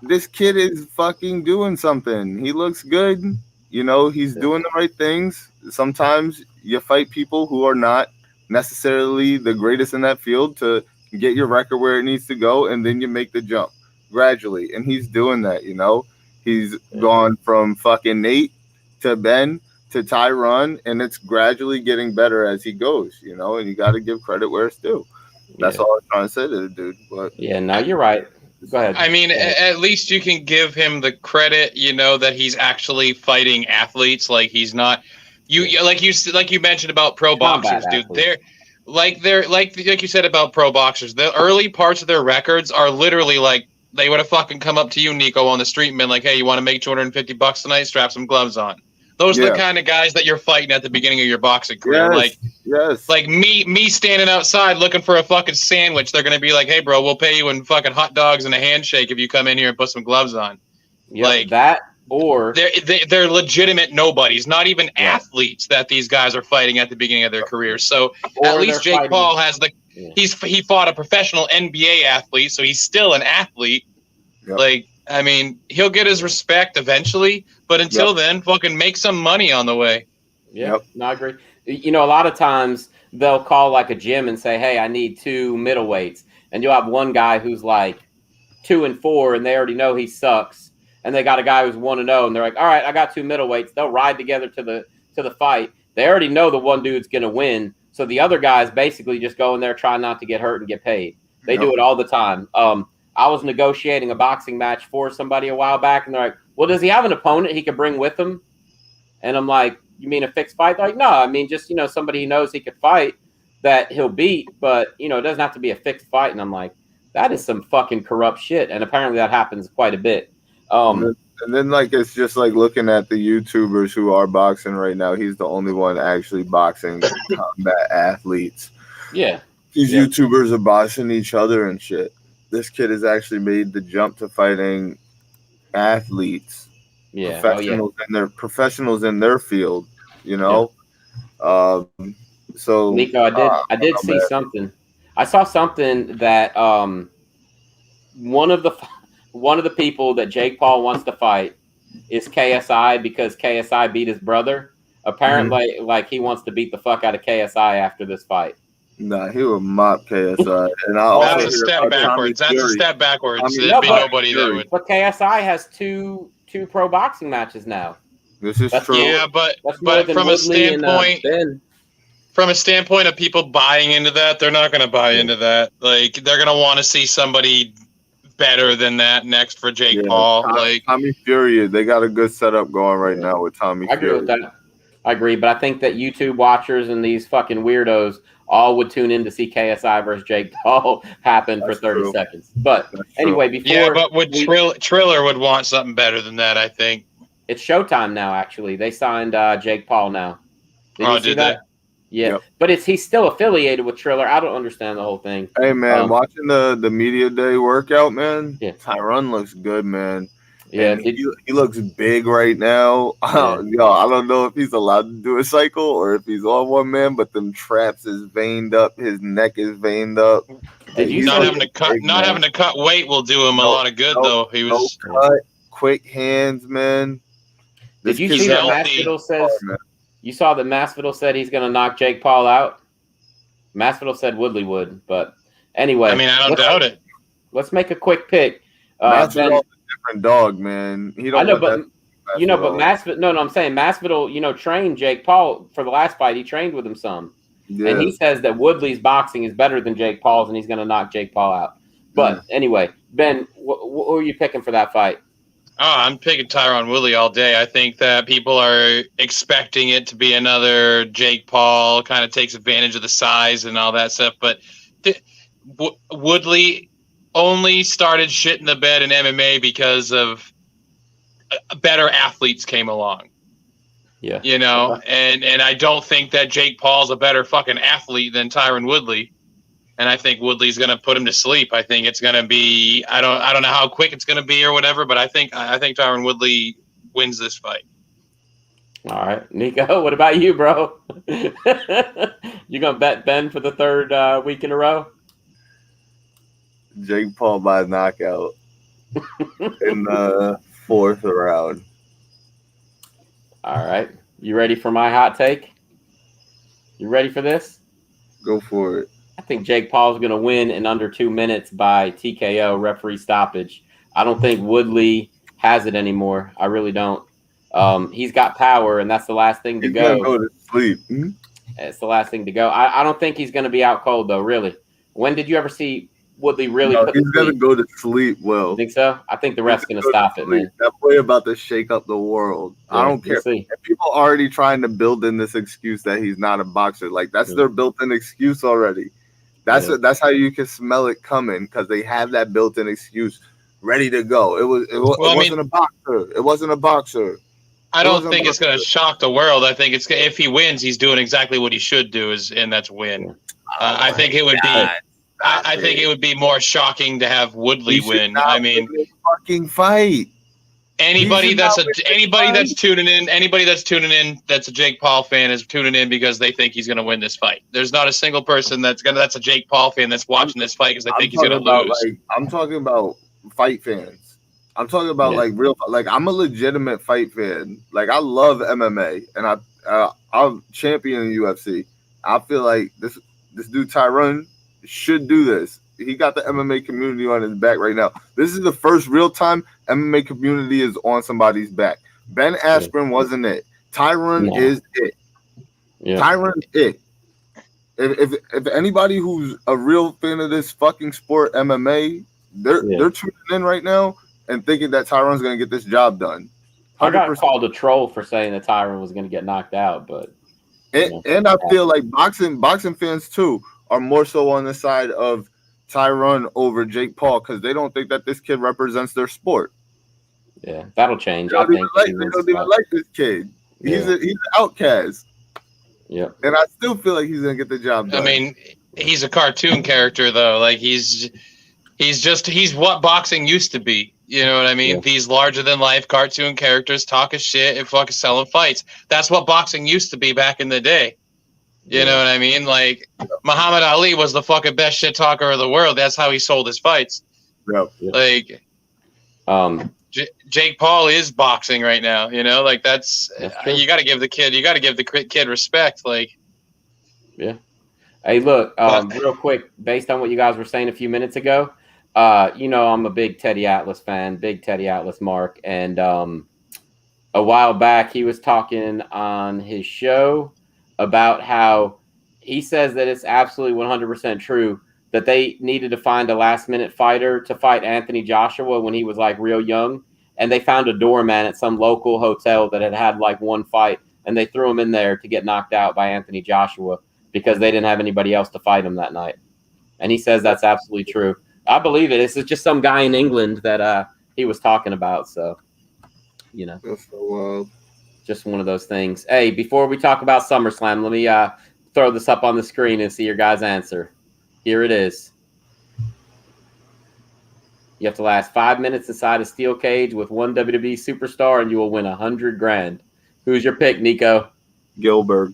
This kid is fucking doing something. He looks good. He's doing the right things. Sometimes you fight people who are not necessarily the greatest in that field to get your record where it needs to go, and then you make the jump gradually. And he's doing that, He's gone from fucking Nate to Ben to Tyron, and it's gradually getting better as he goes, and you got to give credit where it's due. That's all I'm trying to say to the dude. But no, you're right. Go ahead. I mean, at least you can give him the credit, that he's actually fighting athletes. Like he's not, like you mentioned about pro boxers, dude. They're like you said about pro boxers. The early parts of their records are literally like they would have fucking come up to you, Nico, on the street and been like, "Hey, you want to make $250 tonight? Strap some gloves on." Those are the kind of guys that you're fighting at the beginning of your boxing career. Like me standing outside looking for a fucking sandwich. They're going to be like, "Hey, bro, we'll pay you in fucking hot dogs and a handshake if you come in here and put some gloves on." Yep, like that, or they're legitimate nobodies, not even athletes that these guys are fighting at the beginning of their careers. So at least Jake Paul has he fought a professional NBA athlete, so he's still an athlete. Yep. Like, I mean, he'll get his respect eventually, but until then, fucking make some money on the way. Yep. No, I agree. A lot of times they'll call like a gym and say, "Hey, I need 2 middleweights," and you'll have one guy who's like 2 and 4, and they already know he sucks, and they got a guy who's 1 and 0, and they're like, "All right, I got 2 middleweights." They'll ride together to the fight. They already know the one dude's gonna win, so the other guys basically just go in there trying not to get hurt and get paid. They do it all the time. I was negotiating a boxing match for somebody a while back, and they're like, "Well, does he have an opponent he could bring with him?" And I'm like, "You mean a fixed fight?" They're like, "No, I mean just somebody he knows he could fight that he'll beat, but it doesn't have to be a fixed fight." And I'm like, that is some fucking corrupt shit. And apparently that happens quite a bit. And then like it's just like looking at the YouTubers who are boxing right now. He's the only one actually boxing combat athletes. Yeah. These YouTubers are boxing each other and shit. this kid has actually made the jump to fighting athletes, professionals in their field. You know, so Nico, I did see something. I saw something that one of the people that Jake Paul wants to fight is KSI because KSI beat his brother. Apparently, like he wants to beat the fuck out of KSI after this fight. Nah, he would mop KSI. And that's a step backwards. That's a step backwards. There'd be nobody that would. But KSI has two pro boxing matches now. This is true. Yeah, but from a standpoint, from a standpoint of people buying into that, they're not going to buy into that. Like they're going to want to see somebody better than that next for Jake Paul. Tommy Fury, they got a good setup going right now with Tommy Fury. I agree with that. I agree, but I think that YouTube watchers and these fucking weirdos all would tune in to see KSI versus Jake Paul happen for 30 seconds. But anyway, Triller would want something better than that, I think. It's Showtime now, actually. They signed Jake Paul now. Did you see that? Yeah, yep. But he's still affiliated with Triller. I don't understand the whole thing. Hey, man, watching the media day workout, man, Tyron looks good, man. Yeah, he looks big right now. I don't know if he's allowed to do a cycle or if he's on one man, but them traps is veined up. His neck is veined up. Having to cut weight will do him a lot of good though. He was cut, quick hands, man. Did you see that Masvidal says? You saw that Masvidal said he's going to knock Jake Paul out. Masvidal said Woodley would, but anyway. I mean, I don't doubt it. Let's make a quick pick. Masvidal's a different dog, man. I'm saying Masvidal, trained Jake Paul for the last fight. He trained with him some. Yeah. And he says that Woodley's boxing is better than Jake Paul's, and he's going to knock Jake Paul out. But anyway, Ben, who are you picking for that fight? Oh, I'm picking Tyron Woodley all day. I think that people are expecting it to be another Jake Paul, kind of takes advantage of the size and all that stuff. But Woodley only started shit in the bed in MMA because of better athletes came along. Yeah. And I don't think that Jake Paul's a better fucking athlete than Tyron Woodley. And I think Woodley's going to put him to sleep. I think it's going to be I don't know how quick it's going to be or whatever, but I think Tyron Woodley wins this fight. All right, Nico, what about you, bro? You going to bet Ben for the third week in a row? Jake Paul by knockout in the fourth round. All right. You ready for my hot take? You ready for this? Go for it. I think Jake Paul's going to win in under 2 minutes by TKO, referee stoppage. I don't think Woodley has it anymore. I really don't. He's got power, and that's the last thing to go. He's going to go to sleep. Mm-hmm. It's the last thing to go. I don't think he's going to be out cold, though, really. When did you ever see Woodley really put he's going to go to sleep, Will. You think so? I think the ref's going to stop it, man. That boy about to shake up the world. Yeah, I don't care. If people are already trying to build in this excuse that he's not a boxer. Like, that's their built-in excuse already. That's how you can smell it coming because they have that built-in excuse ready to go. It wasn't a boxer. It wasn't a boxer. I don't think it's going to shock the world. I think if he wins, he's doing exactly what he should do, and that's win. I think it would be. I think it would be more shocking to have Woodley win. I mean, fucking fight. Anybody that's tuning in, that's a Jake Paul fan is tuning in because they think he's going to win this fight. There's not a single person that's a Jake Paul fan that's watching this fight because they think he's going to lose. I'm talking about fight fans. I'm talking about real. Like I'm a legitimate fight fan. Like I love MMA and I'm champion in UFC. I feel like this dude Tyron should do this. He got the MMA community on his back right now. This is the first real time MMA community is on somebody's back. Ben Askren wasn't it. Tyron is it. Yeah. Tyron it. If anybody who's a real fan of this fucking sport, MMA, they're tuning in right now and thinking that Tyron's going to get this job done. 100%. I got called a troll for saying that Tyron was going to get knocked out, but and I feel like boxing fans too are more so on the side of Tyron over Jake Paul because they don't think that this kid represents their sport. Yeah, that'll change. They don't even like this kid. He's an outcast. Yeah, and I still feel like he's gonna get the job done. I mean, he's a cartoon character though. Like he's He's what boxing used to be. You know what I mean? Yeah. These larger than life cartoon characters talking shit and fucking selling fights. That's what boxing used to be back in the day. You know what I mean? Like Muhammad Ali was the fucking best shit talker of the world. That's how he sold his fights. Yep. Like, Jake Paul is boxing right now. You know, like that's you got to give the kid respect. Like, yeah. Hey, look, real quick, based on what you guys were saying a few minutes ago, you know, I'm a big Teddy Atlas fan, big Teddy Atlas Mark, and a while back he was talking on his show about how he says that it's absolutely 100% true that they needed to find a last-minute fighter to fight Anthony Joshua when he was, like, real young, and they found a doorman at some local hotel that had like, one fight, and they threw him in there to get knocked out by Anthony Joshua because they didn't have anybody else to fight him that night. And he says that's absolutely true. I believe it. This is just some guy in England that he was talking about, so, you know. That's so wild. Just one of those things. Hey, before we talk about SummerSlam, let me throw this up on the screen and see your guys' answer. Here it is. You have to last 5 minutes inside a steel cage with one WWE superstar, and you will win $100,000. Who's your pick, Nico? Gilbert.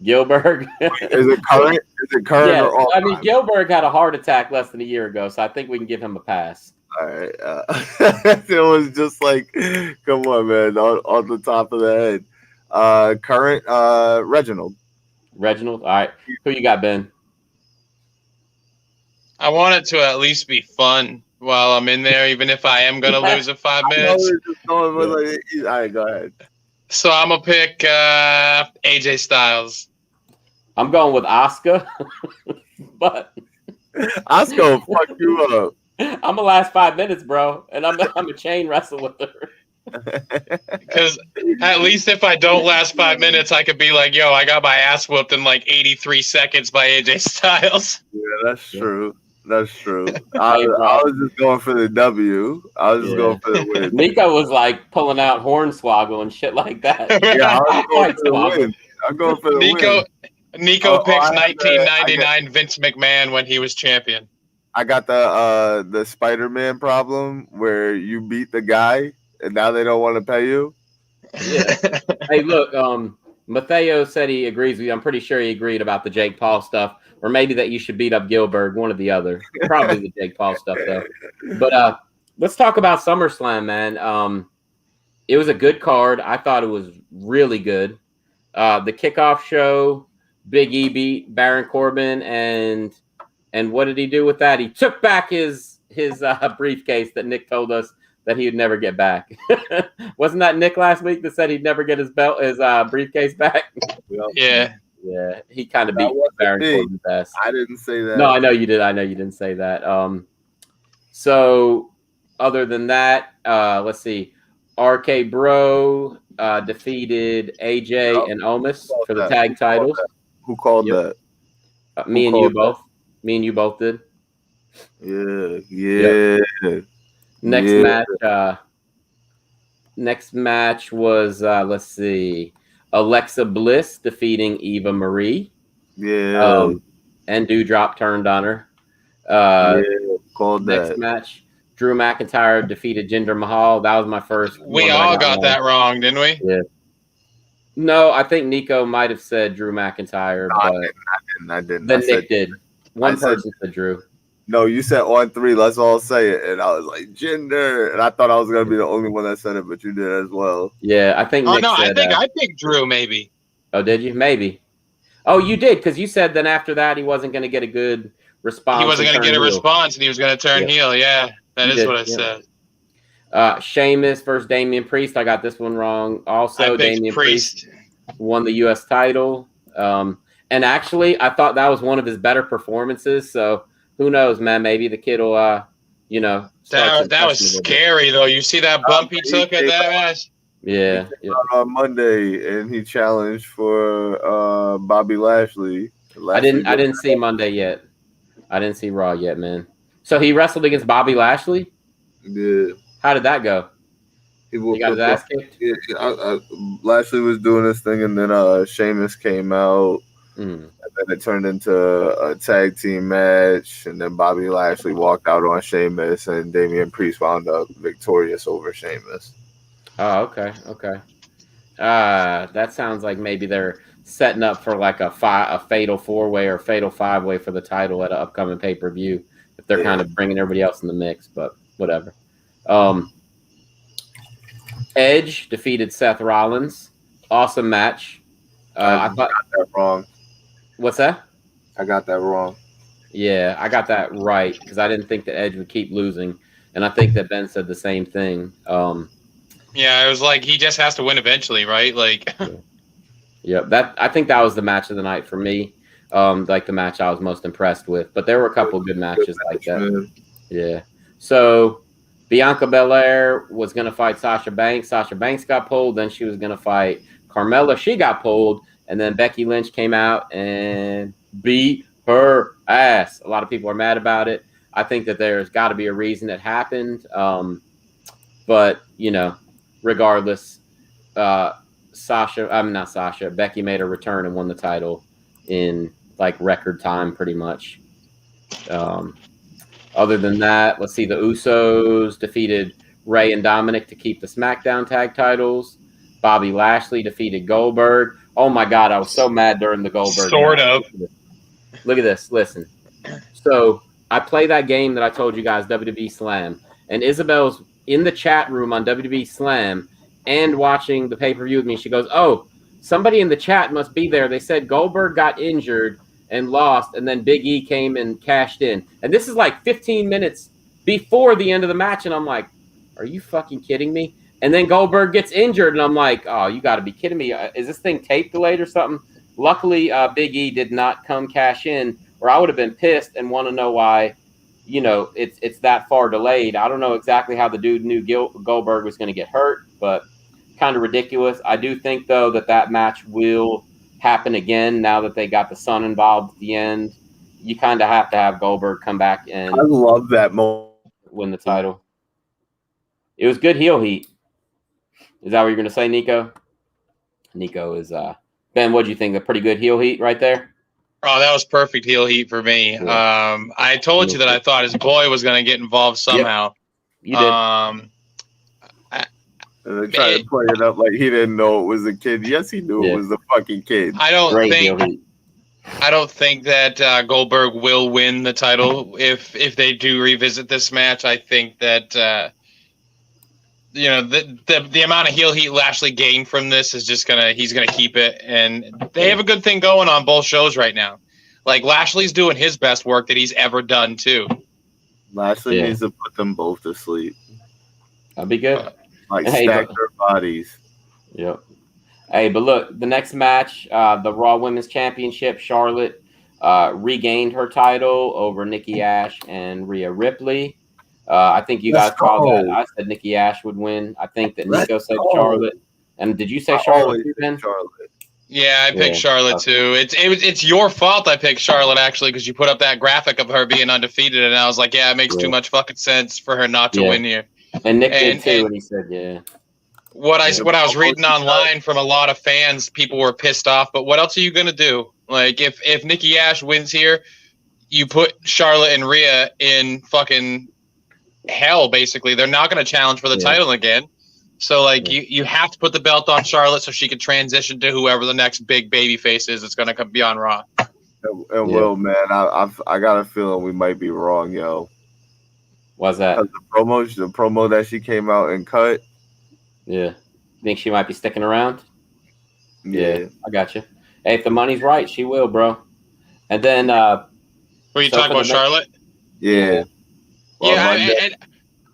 Gilbert? Is it current? Yeah, or all I mean, Gilbert had a heart attack less than a year ago, so I think we can give him a pass. All right. It was just like, come on, man, on the top of the head. Current, Reginald. Reginald? All right. Who you got, Ben? I want it to at least be fun while I'm in there, even if I am going to lose in 5 minutes. All right, go ahead. So I'm going to pick AJ Styles. I'm going with Asuka, but Asuka will fuck you up. I'm gonna last 5 minutes, bro, and I'm a chain wrestle with her. Because at least if I don't last 5 minutes, I could be like, "Yo, I got my ass whooped in like 83 seconds by AJ Styles." Yeah, that's true. That's true. I was just going for the W. I was just going for the win. Nico was like pulling out Hornswoggle and shit like that. Yeah, I was going for the win. I'm going for the win. Nico picks 1999 Vince McMahon when he was champion. I got the Spider-Man problem where you beat the guy and now they don't want to pay you. Yeah. Hey, look, Mateo said he agrees with you. I'm pretty sure he agreed about the Jake Paul stuff, or maybe that you should beat up Gilbert, one or the other. Probably the Jake Paul stuff, though. But let's talk about SummerSlam, man. It was a good card. I thought it was really good. The kickoff show, Big E beat Baron Corbin, and what did he do with that? He took back his briefcase that Nick told us that he would never get back. Wasn't that Nick last week that said he'd never get his briefcase back? Yeah. Yeah, he kind of beat Baron Corbin's ass. I didn't say that. No, I know you did. I know you didn't say that. So other than that, let's see. RK Bro defeated AJ and Omos for the tag titles. Who called that? Me and you both. Me and you both did. Yeah. Yep. Next match was let's see, Alexa Bliss defeating Eva Marie. Yeah. And Doudrop turned on her. Called that. Next match, Drew McIntyre defeated Jinder Mahal. That was my first. We all got that wrong, didn't we? Yeah. No, I think Nico might have said Drew McIntyre, but I didn't. Then Nick did. One person said Drew. No, you said on 3. Let's all say it, and I was like Jinder, and I thought I was gonna be the only one that said it, but you did as well. Yeah, I think. Nick said, I picked Drew. Maybe. Oh, did you? Maybe. Oh, you did, because you said then after that he wasn't going to get a good response. He wasn't going to get a response, and he was going to turn heel. Yeah, that is what I said. Sheamus versus Damian Priest. I got this one wrong. Also, Damian Priest won the U.S. title. And actually, I thought that was one of his better performances. So who knows, man? Maybe the kid will, That was scary, though. You see that bump he took at that match? Yeah. On Monday, and he challenged for Bobby Lashley. I didn't see Monday yet. I didn't see Raw yet, man. So he wrestled against Bobby Lashley? Yeah. How did that go? He got his ass kicked? Yeah, Lashley was doing this thing, and then Sheamus came out. And then it turned into a tag team match, and then Bobby Lashley walked out on Sheamus, and Damian Priest wound up victorious over Sheamus. Oh, okay. That sounds like maybe they're setting up for like a fatal 4-way or fatal 5-way for the title at an upcoming pay-per-view. If they're kind of bringing everybody else in the mix, but whatever. Edge defeated Seth Rollins. Awesome match. I got that wrong. What's that? I got that wrong. Yeah, I got that right because I didn't think that Edge would keep losing, and I think that Ben said the same thing. Yeah, it was like he just has to win eventually, right? Like, yeah, I think that was the match of the night for me. Like the match I was most impressed with, but there were a couple of good matches like that. Man. Yeah. So Bianca Belair was going to fight Sasha Banks. Sasha Banks got pulled. Then she was going to fight Carmella. She got pulled. And then Becky Lynch came out and beat her ass. A lot of people are mad about it. I think that there's got to be a reason it happened. But, you know, regardless, Becky made a return and won the title in like record time pretty much. Other than that, let's see, the Usos defeated Rey and Dominic to keep the SmackDown tag titles. Bobby Lashley defeated Goldberg. Oh my God, I was so mad during the Goldberg. Sort of. Look at this. Listen. So I play that game that I told you guys, WWE Slam, and Isabel's in the chat room on WWE Slam and watching the pay-per-view with me. She goes, "Oh, somebody in the chat must be there. They said Goldberg got injured and lost, and then Big E came and cashed in." And this is like 15 minutes before the end of the match, and I'm like, are you fucking kidding me? And then Goldberg gets injured, and I'm like, oh, you got to be kidding me. Is this thing tape delayed or something? Luckily, Big E did not come cash in, or I would have been pissed and want to know why, you know, it's that far delayed. I don't know exactly how the dude knew Goldberg was going to get hurt, but kind of ridiculous. I do think, though, that match will happen again now that they got the son involved at the end. You kind of have to have Goldberg come back and I love that moment. Win the title. It was good heel heat. Is that what you're going to say, Nico? Nico is Ben. What do you think? A pretty good heel heat right there. Oh, that was perfect heel heat for me. Yeah. I told you that I thought his boy was going to get involved somehow. Yep. You did. And they tried to play it up like he didn't know it was a kid. Yes, he knew it was the fucking kid. I don't think that Goldberg will win the title if they do revisit this match. I think that you know the amount of heel heat Lashley gained from this is just he's gonna keep it, and they have a good thing going on both shows right now. Like Lashley's doing his best work that he's ever done too. Lashley needs to put them both to sleep. That'd be good. Like stack their bodies. Yep. Hey, but look, the next match, the Raw Women's Championship, Charlotte regained her title over Nikki Ash and Rhea Ripley. I think you guys called that. I said Nikki Ash would win. I think that Nico said Charlotte. And did you say Charlotte too, Ben? Charlotte. Yeah, I picked Charlotte too. It's your fault I picked Charlotte actually because you put up that graphic of her being undefeated, and I was like, yeah, it makes too much fucking sense for her not to win here. And Nick did too, and he said, What I was reading online from a lot of fans, people were pissed off. But what else are you gonna do? Like if Nikki Ash wins here, you put Charlotte and Rhea in fucking hell. Basically, they're not gonna challenge for the title again. So like you have to put the belt on Charlotte so she can transition to whoever the next big baby face is that's gonna be on Raw. And Will, man, I got a feeling we might be wrong, yo. What's that? The promo that she came out and cut. Yeah. Think she might be sticking around? Yeah. I got you. Hey, if the money's right, she will, bro. And then were you talking about Charlotte? Yeah. Well,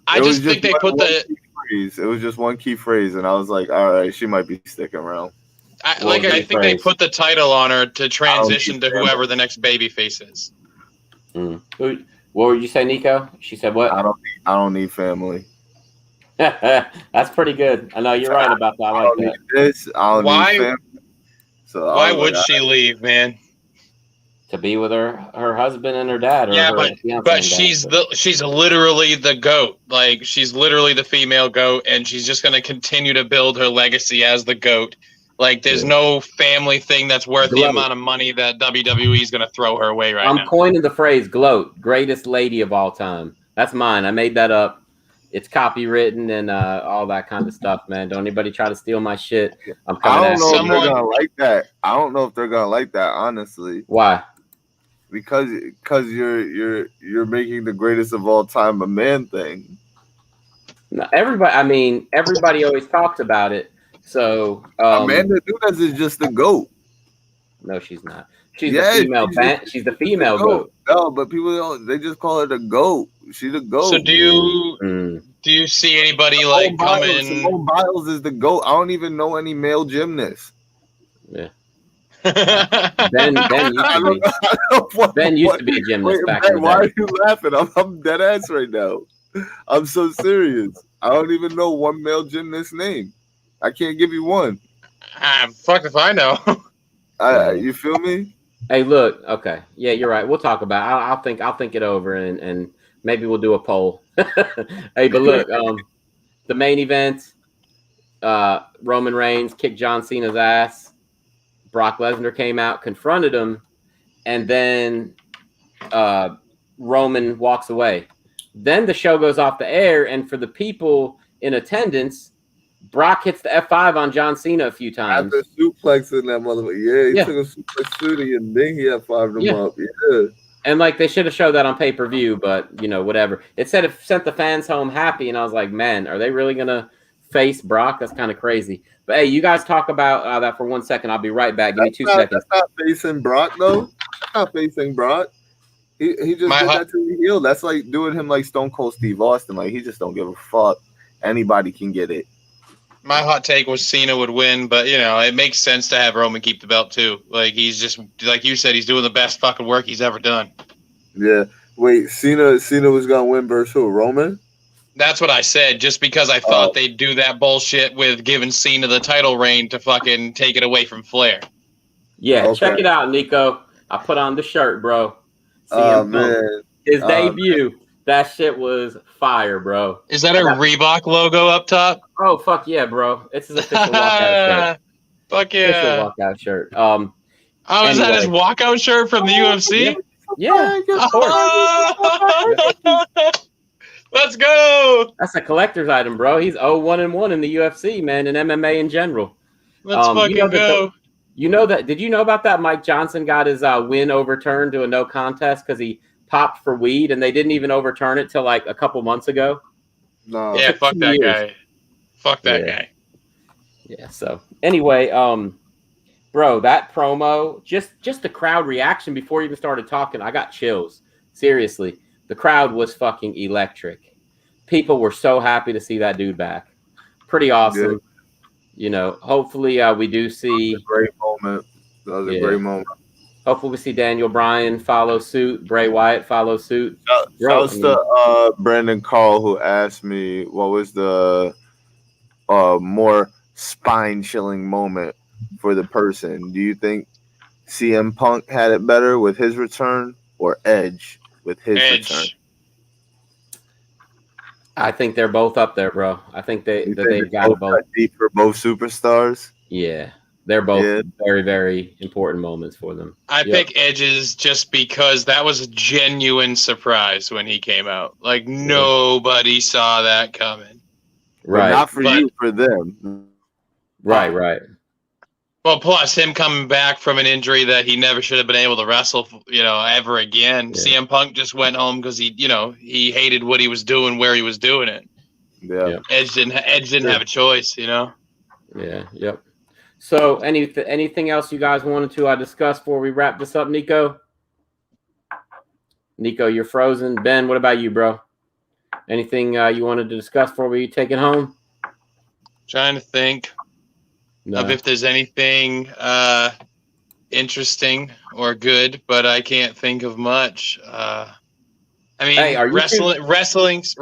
I just think they put the phrase. It was just one key phrase, and I was like, all right, she might be sticking around. I think they put the title on her to transition to whoever the next baby face is. What would you say, Nico? She said what? I don't need family. That's pretty good. I know you're right about that. I like that. I don't need family. So why would she leave, man? To be with her husband and her dad. But she's literally the GOAT. Like she's literally the female GOAT, and she's just gonna continue to build her legacy as the GOAT. Like, there's no family thing that's worth the amount of money that WWE is going to throw her way now. I'm coining the phrase "gloat," greatest lady of all time. That's mine. I made that up. It's copywritten and all that kind of stuff, man. Don't anybody try to steal my shit. I'm coming I don't know at if they're gonna like that. I don't know if they're gonna like that, honestly. Why? Because you're making the greatest of all time a man thing. No, everybody always talks about it. So Amanda Nunes is just the GOAT. No, she's not. She's the female she's the female GOAT. No, but they just call her the GOAT. She's the GOAT. So do you see anybody like coming? Simone Biles is the GOAT. I don't even know any male gymnasts. Yeah. Ben used to be a gymnast back in the day. Why are you laughing? I'm dead ass right now. I'm so serious. I don't even know one male gymnast name. I can't give you one. Fuck if I know. You feel me? Hey, look. Okay, yeah, you're right. We'll talk about it. I'll think it over and maybe we'll do a poll. Hey, but look, the main event, Roman Reigns kicked John Cena's ass. Brock Lesnar came out, confronted him, and then Roman walks away. Then the show goes off the air, and for the people in attendance, Brock hits the F5 on John Cena a few times. After suplexing that motherfucker. Yeah, he took a suplex to and then he F5'd him up. Yeah. And like they should have showed that on pay-per-view, but whatever. It said it sent the fans home happy, and I was like, man, are they really gonna face Brock? That's kind of crazy. But hey, you guys talk about that for 1 second. I'll be right back. Give me 2 seconds. That's not facing Brock though. That's not facing Brock. He just did that to the heel. That's like doing him like Stone Cold Steve Austin. Like he just don't give a fuck. Anybody can get it. My hot take was Cena would win, but it makes sense to have Roman keep the belt too. Like he's just like you said, he's doing the best fucking work he's ever done. Yeah. Wait, Cena was gonna win versus who? Roman? That's what I said, just because I thought they'd do that bullshit with giving Cena the title reign to fucking take it away from Flair. Yeah, okay. Check it out, Nico. I put on the shirt, bro. Man. His debut. That shit was fire, bro. Is that a Reebok logo up top? Oh, fuck yeah, bro. It's his official walkout shirt. Fuck yeah. Official walkout shirt. Is that his walkout shirt from the UFC? Yeah, of course. Let's go. That's a collector's item, bro. He's 0-1-1 in the UFC, man, and MMA in general. Let's fucking go. Did you know about that? Mike Johnson got his win overturned to a no contest because he popped for weed, and they didn't even overturn it till like a couple months ago. No. Yeah, fuck that guy. Fuck that guy. Yeah. So anyway, bro, that promo, just the crowd reaction before you even started talking, I got chills. Seriously, the crowd was fucking electric. People were so happy to see that dude back. Pretty awesome. Good. Hopefully we do see. That was a great moment. That was a great moment. Hopefully we see Daniel Bryan follow suit, Bray Wyatt follow suit. Shouts to Brandon Carl, who asked me what was the more spine-chilling moment for the person. Do you think CM Punk had it better with his return or Edge with his return? I think they're both up there, bro. I think they've got both. Deep for both superstars? Yeah. They're both very, very important moments for them. I pick Edge's just because that was a genuine surprise when he came out. Like, nobody saw that coming. Right. But not for you, for them. Right. Well, plus him coming back from an injury that he never should have been able to wrestle, ever again. Yeah. CM Punk just went home because he he hated what he was doing, where he was doing it. Yeah. Edge didn't have a choice, Yeah. Yep. So, anything else you guys wanted to discuss before we wrap this up, Nico? Nico, you're frozen. Ben, what about you, bro? Anything you wanted to discuss before we take it home? Trying to think of if there's anything interesting or good, but I can't think of much. Wrestling's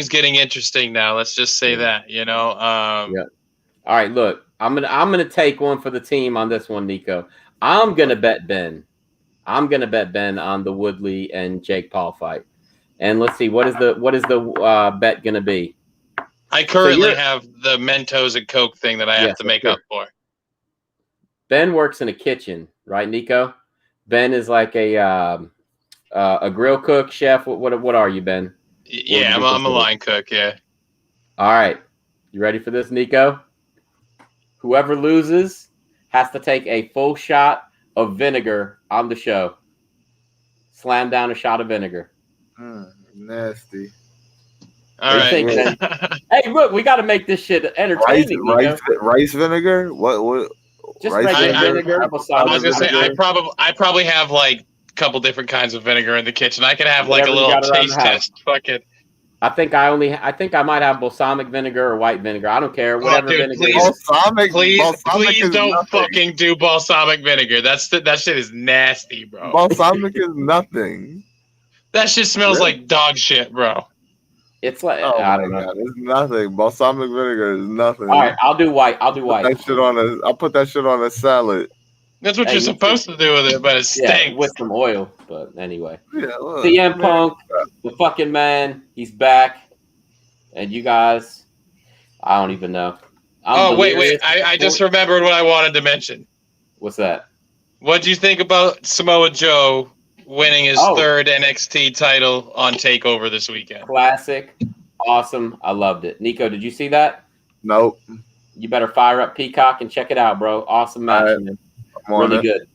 getting interesting now. Let's just say that, Yeah. All right, look. I'm gonna take one for the team on this one, Nico. I'm gonna bet Ben on the Woodley and Jake Paul fight. And let's see, what is the bet gonna be? I currently have the Mentos and Coke thing that I have to make up for. Ben works in a kitchen, right, Nico? Ben is like a grill cook, chef. What are you, Ben? Yeah, I'm a line cook. Yeah. All right, you ready for this, Nico? Whoever loses has to take a full shot of vinegar on the show. Slam down a shot of vinegar. Nasty. All right. Hey, look, we got to make this shit entertaining. Rice vinegar? What? Just regular vinegar. I was gonna say I probably have like a couple different kinds of vinegar in the kitchen. I can have like a little taste test. Fuck it. I think I might have balsamic vinegar or white vinegar. I don't care. Whatever vinegar. Please don't fucking do balsamic vinegar. That shit is nasty, bro. Balsamic is nothing. That shit smells like dog shit, bro. It's like I don't know. God, it's nothing. Balsamic vinegar is nothing. All right, I'll do white. I'll put that shit on a salad. That's what you're supposed to do with it, but it stinks. With some oil. But anyway. Yeah, look, CM Punk, the fucking man, he's back. And you guys, I don't even know. Wait. I just remembered what I wanted to mention. What's that? What do you think about Samoa Joe winning his third NXT title on TakeOver this weekend? Classic. Awesome. I loved it. Nico, did you see that? Nope. You better fire up Peacock and check it out, bro. Awesome match. Really good.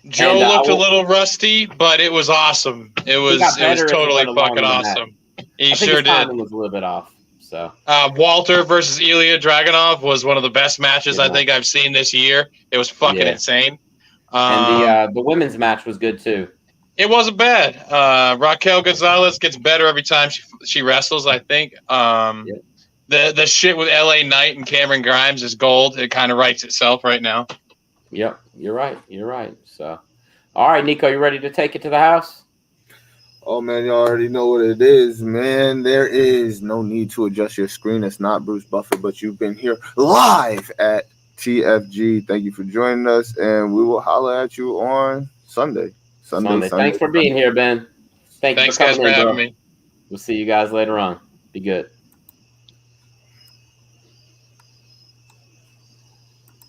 Joe looked a little rusty, but it was awesome. It was totally fucking awesome. He sure did. Timing was a little bit off. So Walter versus Ilya Dragunov was one of the best matches I think I've seen this year. It was fucking insane. And the women's match was good too. It wasn't bad. Raquel Gonzalez gets better every time she wrestles, I think. The shit with LA Knight and Cameron Grimes is gold. It kind of writes itself right now. Yep, you're right. So, all right, Nico, you ready to take it to the house? Oh, man, you already know what it is, man. There is no need to adjust your screen. It's not Bruce Buffer, but you've been here live at TFG. Thank you for joining us, and we will holler at you on Sunday. Thanks for being here, Ben. Thanks guys for having me. We'll see you guys later on. Be good.